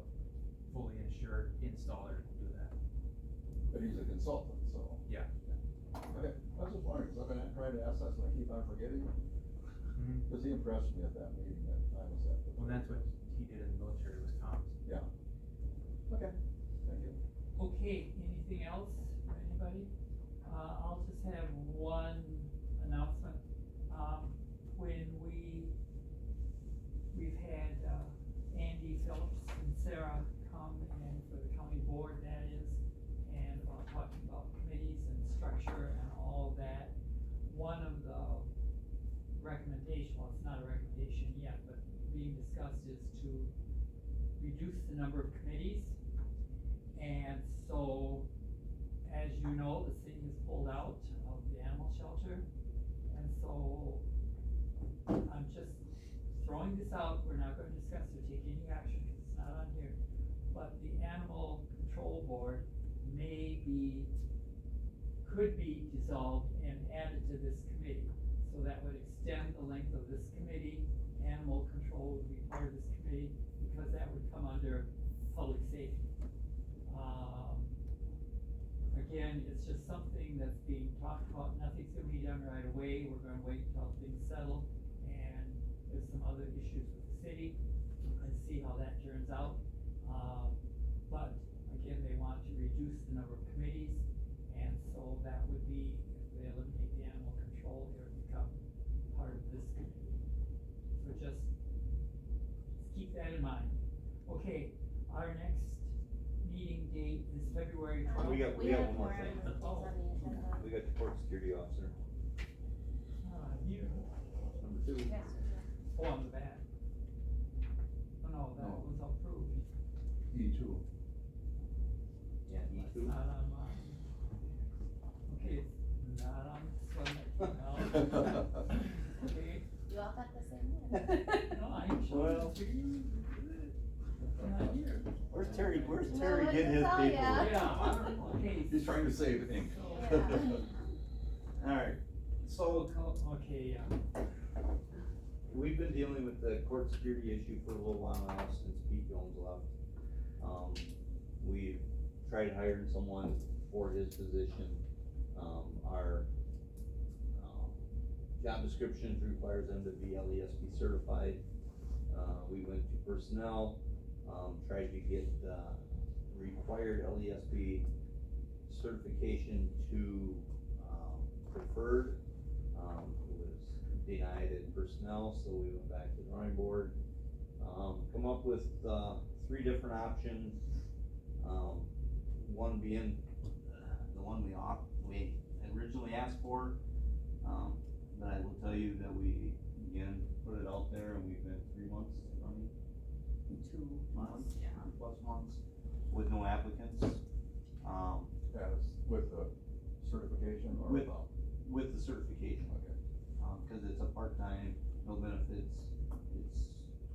fully insured installer do that. But he's a consultant, so. Yeah. Okay, I was just wondering, because I've been trying to ask that, so I keep on forgetting. Because he impressed me at that meeting that I was at. Well, that's what he did in the military was comms. Yeah. Okay, thank you. Okay, anything else for anybody? I'll just have one announcement. When we've had, Andy Phillips and Sarah come and for the county board, that is, and talking about committees and structure and all of that. One of the recommendation, well, it's not a recommendation yet, but being discussed is to reduce the number of committees. And so, as you know, the city has pulled out of the animal shelter. And so, I'm just throwing this out, we're not gonna discuss or take any action, because it's not on here. But the animal control board could be dissolved and added to this committee. So that would extend the length of this committee. Animal control would be part of this committee, because that would come under public safety. Again, it's just something that's being talked about, nothing's gonna be done right away, we're gonna wait until things settle, and there's some other issues with the city, and see how that turns out. But again, they want to reduce the number of committees, and so that would be, if they eliminate the animal control, it would become that in mind. Okay, our next meeting date is February twelfth. We got We have one more more thing. things on the agenda. We got the court security officer, Here, number 2. Yes, oh, on the back. Oh, no, that No. was approved. E2. Yeah, It's E2. not on mine. Okay, it's not on this one, no. Okay, you all got the same one. no, I'm sure. Well. It's not here. Where's Terry No, getting his it's all paperwork? ya. Yeah, okay. He's trying to save ink. Yeah. Alright, so Okay, yeah. we've been dealing with the court security issue for a little while now, since Pete Jones left. We've tried hiring someone for his position. Our job descriptions requires them to be LESP certified. We went to personnel, tried to get, required LESP certification to, preferred. It was denied in personnel, so we went back to the drawing board. Come up with, 3 different options. One being the one we originally asked for. But I will tell you that we, again, put it out there and we've been 3 months running. 2 months, 2+ months with no applicants. That is with the certification or With- without? With the certification. Okay. Cause it's a part-time, no benefits, it's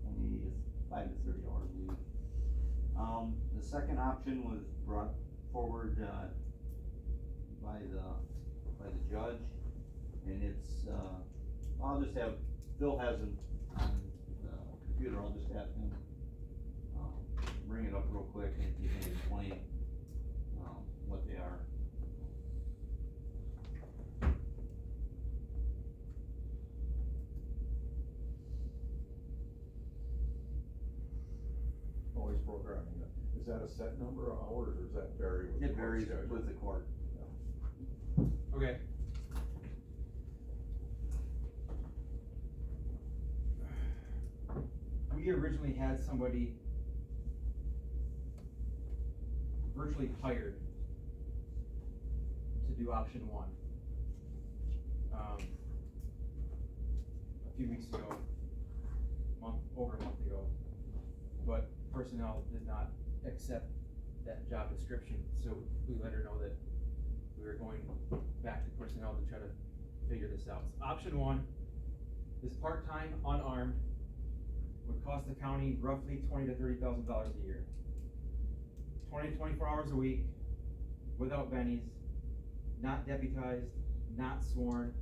25 to 30 hours a week. The second option was brought forward, by the judge, and it's, I'll just have, Phil has it on the computer, I'll just have him, bring it up real quick and he can explain, what they are. Always programming. Is that a set number of hours or does that vary with the It court varies schedule? with the court. Okay. We originally had somebody virtually hired to do option 1. A few weeks ago, over a month ago, but personnel did not accept that job description, so we let her know that we were going back to personnel to try to figure this out. So option 1 is part-time, unarmed, would cost the county roughly $20,000 to $30,000 a year. 20 to 24 hours a week, without bennies, not deputized, not sworn,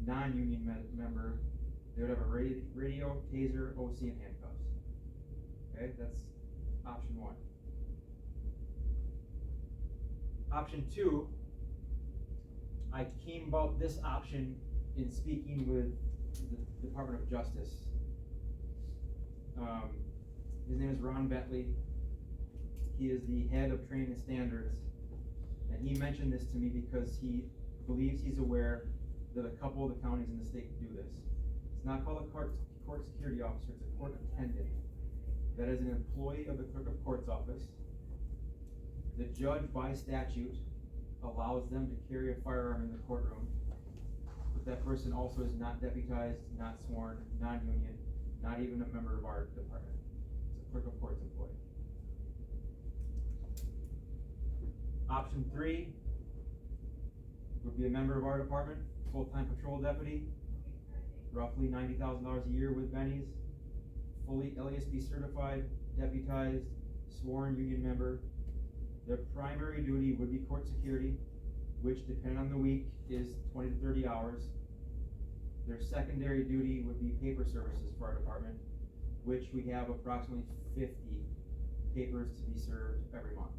non-union member. They would have a radio, taser, OC, and handcuffs. Okay, that's option 1. Option 2, I came about this option in speaking with the Department of Justice. His name is Ron Bentley. He is the head of training and standards, and he mentioned this to me because he believes he's aware that a couple of the counties in the state do this. It's not called a court security officer, it's a court attendant. That is an employee of the clerk of court's office. The judge, by statute, allows them to carry a firearm in the courtroom, but that person also is not deputized, not sworn, non-union, not even a member of our department. It's a clerk of court's employee. Option 3 would be a member of our department, full-time patrol deputy, roughly $90,000 a year with bennies, fully LESP certified, deputized, sworn union member. Their primary duty would be court security, which depending on the week is 20 to 30 hours. Their secondary duty would be paper services for our department, which we have approximately 50 papers to be served every month.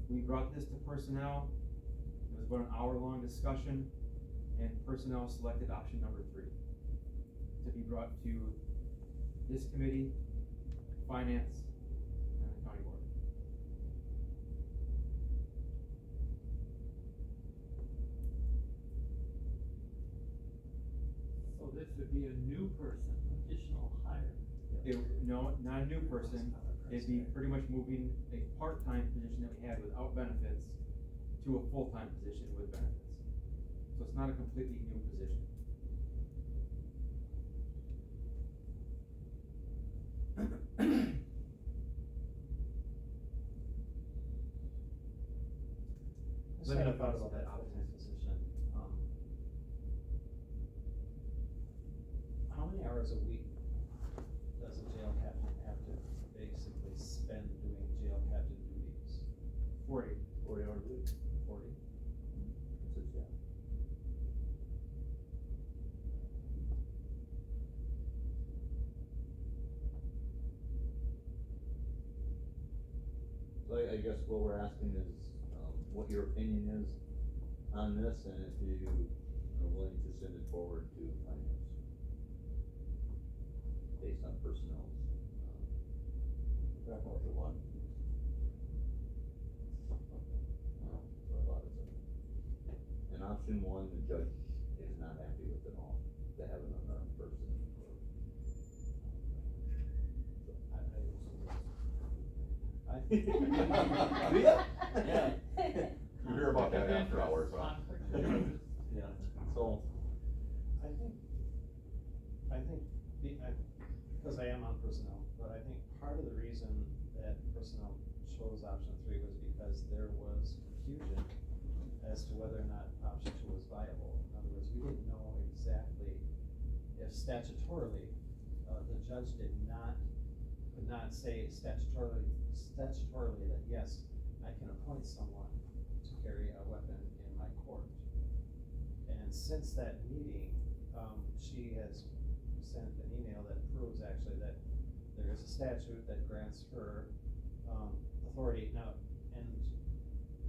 We brought this to personnel. It was about an hour-long discussion, and personnel selected option number 3 to be brought to this committee, finance, and the county board. So this would be a new person, additional hire. No, not a new person, it'd be pretty much moving a part-time position that we had without benefits to a full-time position with benefits. So it's not a completely new position. I just had a thought about that full-time position. How many hours a week does a jail captain have to basically spend doing jail captain duties? 40. 40 hours a week. 40? That's it, yeah. So I guess what we're asking is, what your opinion is on this, and if you are willing to send it forward to finance. Based on personnel's, back up to one. So I thought it's in option one, the judge is not happy with it all, to have an unarmed person in court. I Yeah. You hear about that after hours, huh? Yeah. So, I think, because I am on personnel, but I think part of the reason that personnel chose option 3 was because there was confusion as to whether or not option 2 was viable. In other words, we didn't know exactly if statutorily, the judge could not say statutorily that, yes, I can appoint someone to carry a weapon in my court. And since that meeting, she has sent an email that proves actually that there is a statute that grants her, authority. Now, and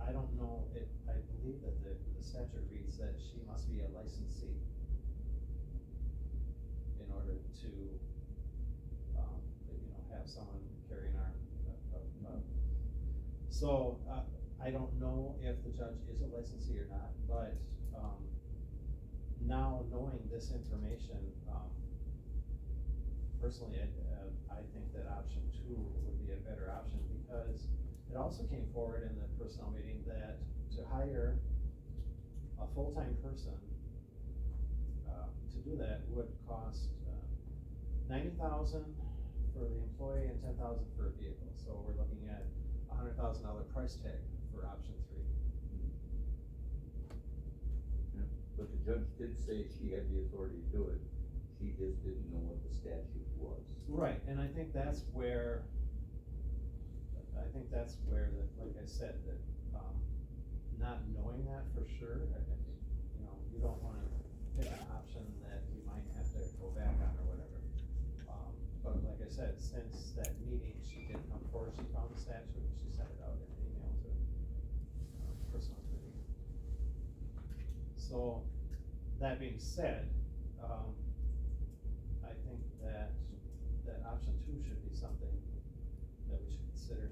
I don't know, I believe that the statute reads that she must be a licensee in order to, have someone carry an arm. So, I don't know if the judge is a licensee or not, but, now knowing this information, personally, I think that option 2 would be a better option, because it also came forward in the personnel meeting that to hire a full-time person, to do that would cost, $90,000 for the employee and $10,000 for a vehicle, so we're looking at $100,000 price tag for option 3. yeah, but the judge did say she had the authority to do it, she just didn't know what the statute was. Right, and I think that's where, like I said, that, not knowing that for sure, I think, you don't wanna pick an option that we might have to go back on or whatever. But like I said, since that meeting, she did come forward, she found the statute, and she sent it out in an email to, personnel committee. So, that being said, I think that option 2 should be something that we should consider,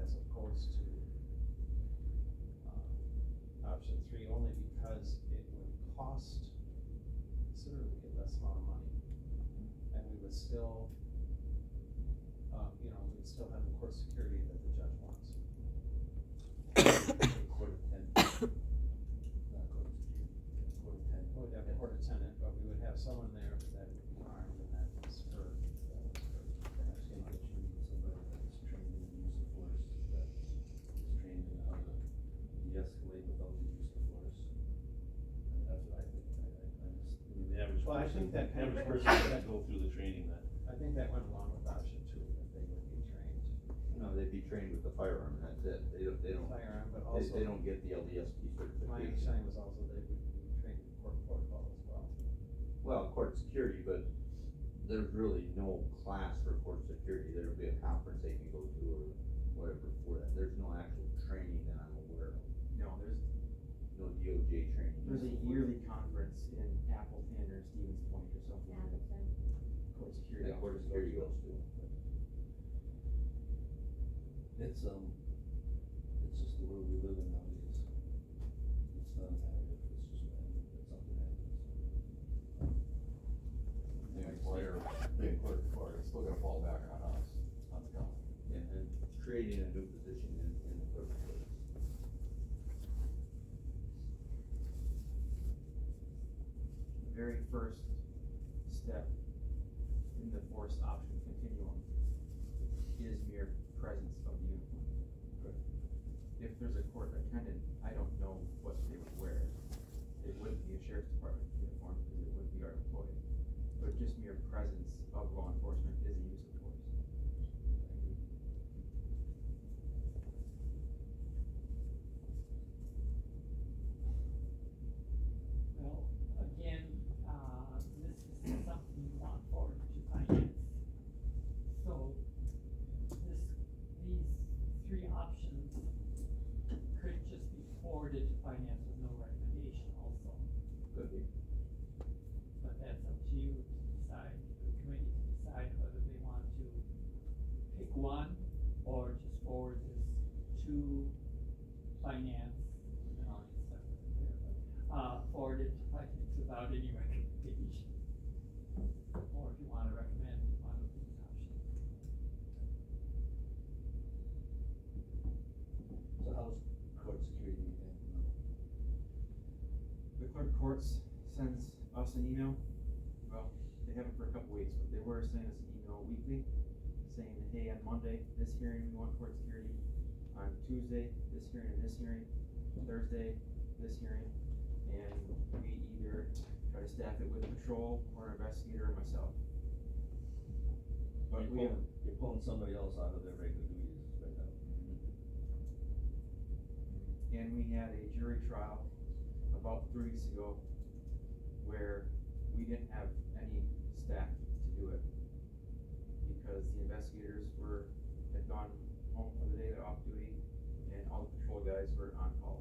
as opposed to, option 3, only because it would cost considerably less amount of money. And we would still, we'd still have the court security that the judge wants. Court attendant. Not court security, court attendant. We'd have a court attendant, but we would have someone there that would be armed, and that was her. I think that you need somebody that's trained in the use of force, that is trained in how to de-escalate without the use of force. And that's what I think, the average Well, I person, think that the average kind of- person doesn't go through the training that. I think that went along with option 2, that they would be trained. No, they'd be trained with the firearm, and that's it, they don't, Firearm, but also. they don't get the LDSP My certification. understanding was also they would be trained in court protocol as well. Well, court security, but there's really no class for court security, there'll be a conference they can go to or whatever for that, there's no actual training that I'm aware of, No, no DOJ training. there's a yearly conference in Appleton or Stevens Point or something. that Court security. That court officers security go goes to. to. It's just the world we live in nowadays. It's not an additive, it's just when something happens. fall back on us, on the county. And creating a new position in the clerk service. The very first step in the force option continuum is mere presence of the uniform. If there's a court attendant, I don't know what they would wear. It wouldn't be a sheriff's department uniform, because it wouldn't be our employee. But just mere presence of law enforcement is a use of force. Well, again, this is something you want forward to finance. So, these three options could just be forwarded to finance with no recommendation also. Could be. But that's up to you to decide, the committee to decide whether they want to pick one or just forward this to finance. And I'll get separate there, but, forward it to finance without any recommendation. Or if you wanna recommend one of these options. So how's court security handling? The clerk of courts sends us an email. Well, they haven't for a couple weeks, but they were sending us an email weekly saying, hey, on Monday, this hearing, we want court security. On Tuesday, this hearing and this hearing. Thursday, this hearing. And we either try to staff it with a patrol or an investigator or myself. But You're pulling somebody else out of their regular duties right now. And we had a jury trial about 3 weeks ago where we didn't have any staff to do it because the investigators had gone home for the day, they're off duty, and all the patrol guys were on call.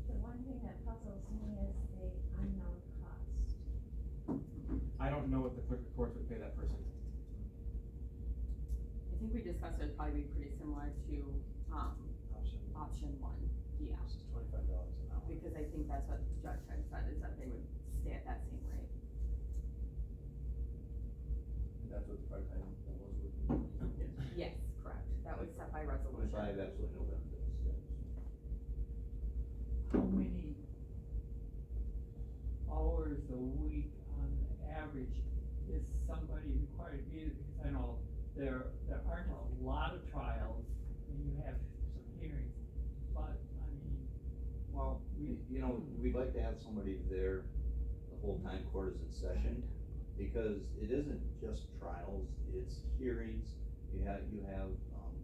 The one thing that puzzles me is the unknown cost. I don't know what the clerk of courts would pay that person. I think we discussed it would probably be pretty similar to, option one, yeah. This is $25 an hour. Because I think that's what Judge had said, is that they would stay at that same rate. And that's what the part-time that was with you. Yes, correct, that was set by resolution. 25, absolutely no benefits. How many hours a week on average is somebody required to be there? Because I know there aren't a lot of trials, and you have some hearings, but, I mean. Well, we'd like to have somebody there the whole time court is in session, because it isn't just trials, it's hearings. You have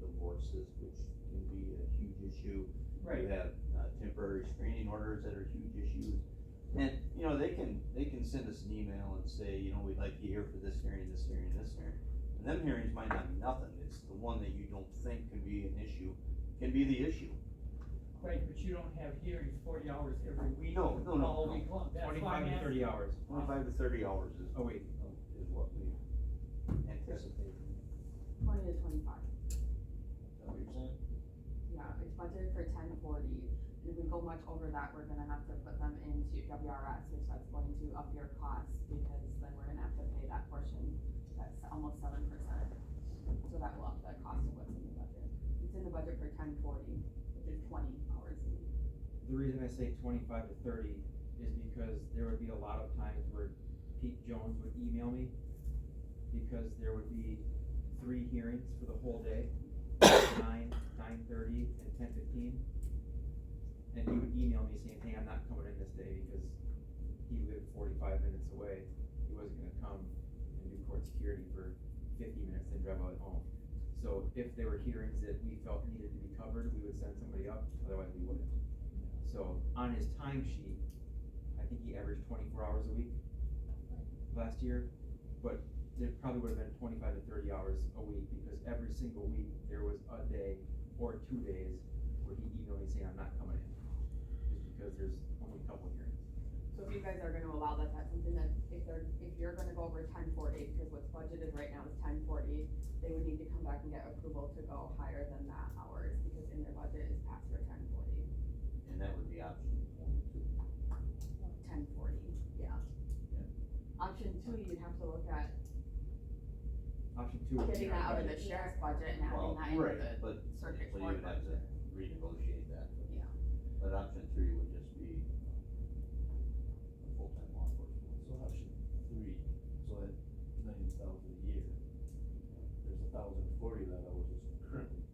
divorces, which can be a huge issue. Right. You have temporary restraining orders that are huge issues. And, they can send us an email and say, we'd like you here for this hearing, this hearing, this hearing. And them hearings might not be nothing, it's the one that you don't think can be an issue, can be the issue. Right, but you don't have hearings 40 hours every week. No. All week long, that's why 25 I'm to 30 asking. hours. 25 to 30 hours is A week. is what we anticipate. 20 to 25. Is that what you're saying? Yeah, it's budgeted for 1040, and if we go much over that, we're gonna have to put them into WRS, which that's going to up your costs, because then we're gonna have to pay that portion, that's almost 7%. So that will up the cost of what's in the budget. It's in the budget for 1040, which is 20 hours a week. The reason I say 25 to 30 is because there would be a lot of times where Pete Jones would email me, because there would be 3 hearings for the whole day, 9, 9:30, and 10:15. And he would email me saying, hey, I'm not coming in this day because he lived 45 minutes away. He wasn't gonna come and do court security for 50 minutes and drive out home. So if there were hearings that we felt needed to be covered, we would send somebody up, otherwise we wouldn't. So on his time sheet, I think he averaged 24 hours a week last year, but there probably would have been 25 to 30 hours a week, because every single week there was a day or 2 days where he emailed me saying, I'm not coming in, just because there's only a couple hearings. So if you guys are gonna allow that, that's something that, if you're gonna go over 1040, because what's budgeted right now is 1040, they would need to come back and get approval to go higher than that hours, because in their budget is past for 1040. And that would be option 1. Option two would be. getting that out of the sheriff's budget and Well, adding that right, into the but, so circuit you court would have to budget. renegotiate that. Yeah. But option three would just be a full-time law enforcement. So option three, so at 90,000 a year, there's 1,040 that I was just currently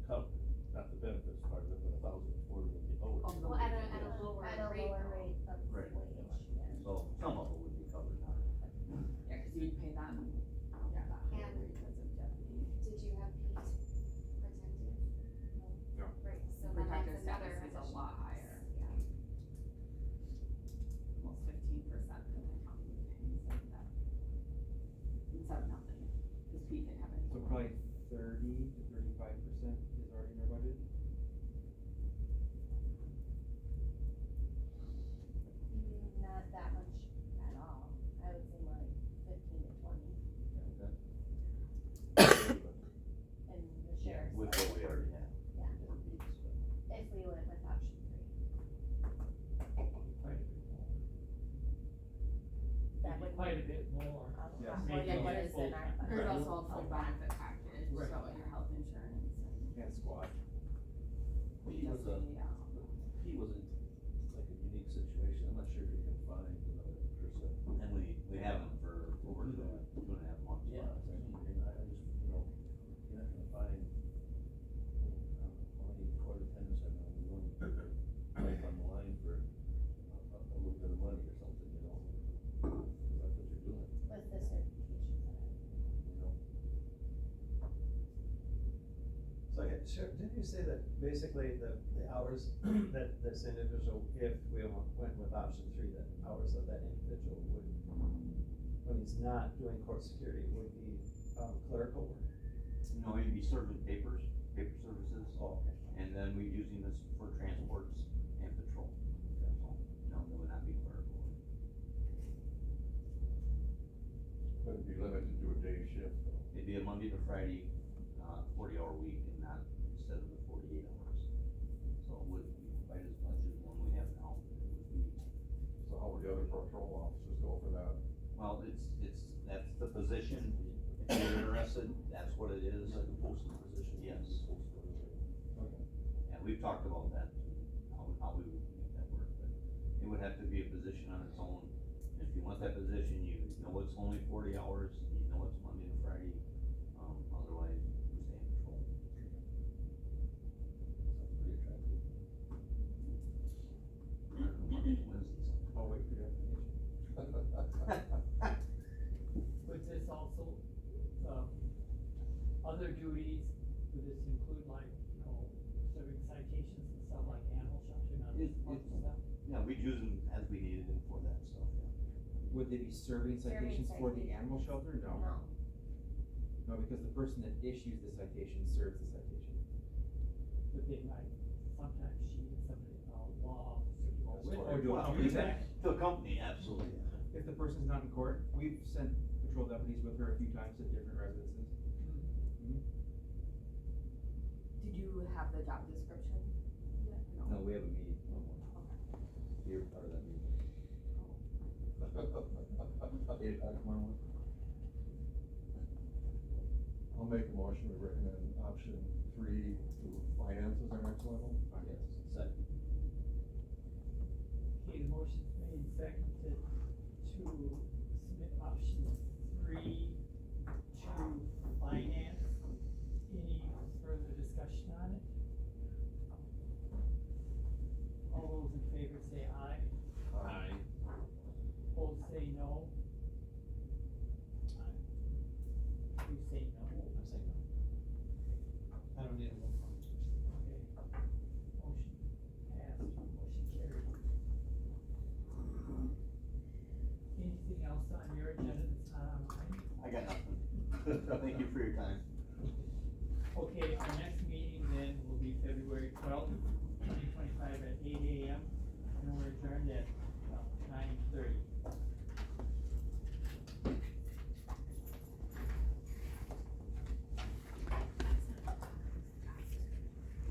covered, not the benefits part of it, but 1,040 would be owed. Of the Well, at a wage. lower At a rate. lower rate of Right. wage, yeah. So some of it would be covered now. Yeah, cause you'd pay them, yeah, that higher And- rate because of deputy. Did you have Pete protected? No. Right, so then Protective that's another status is a additional lot cost. higher. Yeah. Almost 15% that the county would pay instead of that. Instead of nothing, cause Pete didn't have any. So probably 30 to 35% is already in our budget. Not that much at all, I would say like 15 to 20 in the sheriff's. With what we already have. Yeah. For beats, but- If we went with option three, Quite a bit more. that would. Quite a bit more. Yes. More than what is in our budget. There's also a full benefit package, Right. so your health insurance and. And squad. He was just, yeah. he was in like a unique situation, I'm not sure if he can find another person. And we haven't for over two and a half months. Yeah, I mean, I just, you're not gonna find, how many court attendants are gonna be willing to type on the line for a little bit of money or something, you know? 'Cause that's what you're doing, With the certification for that. you know? So, yeah, sure, didn't you say that basically the hours that this individual, if we went with option three, that hours of that individual would, when he's not doing court security, would be clerical work? No, you'd be serving paper services. Oh, okay. And then we're using this for transports and patrol. No, it would not be clerical. Couldn't be limited to a day shift though. It'd be a Monday to Friday, 40-hour week and not instead of the 48 hours. So it wouldn't be quite as much as one we have now. It would be, So how would the other patrol officers go for that? well, that's the position. If you're interested, that's what it is. Like a posted position. Yes. Okay. And we've talked about that, how we would make that work, but it would have to be a position on its own. If you want that position, you know it's only 40 hours, you know it's Monday to Friday, otherwise you stay in patrol. Sounds pretty attractive. Wednesdays. I'll wait for your application. Would this also, other duties, would this include like, serving citations and stuff like animal shelter, not this other stuff? Yeah, we'd use them as we needed them for that stuff, yeah. Would they be serving Serving citations for the citations. animal shelter? No. No, No, because the person that issues the citation serves the citation. But they might sometimes she and somebody, law officer go with Or her. do a Well, company we- check. To a company, absolutely. If the person's not in court, we've sent patrol deputies with her a few times to different residences. Mhm. Did you have the job description yet? No, we have a meeting. You're part of that meeting. 8 o'clock tomorrow morning. I'll make a motion, we recommend option three to finance as our next level. Yes, second. Okay, the motion's made seconded to submit option three to finance. Any further discussion on it? All those in favor say aye.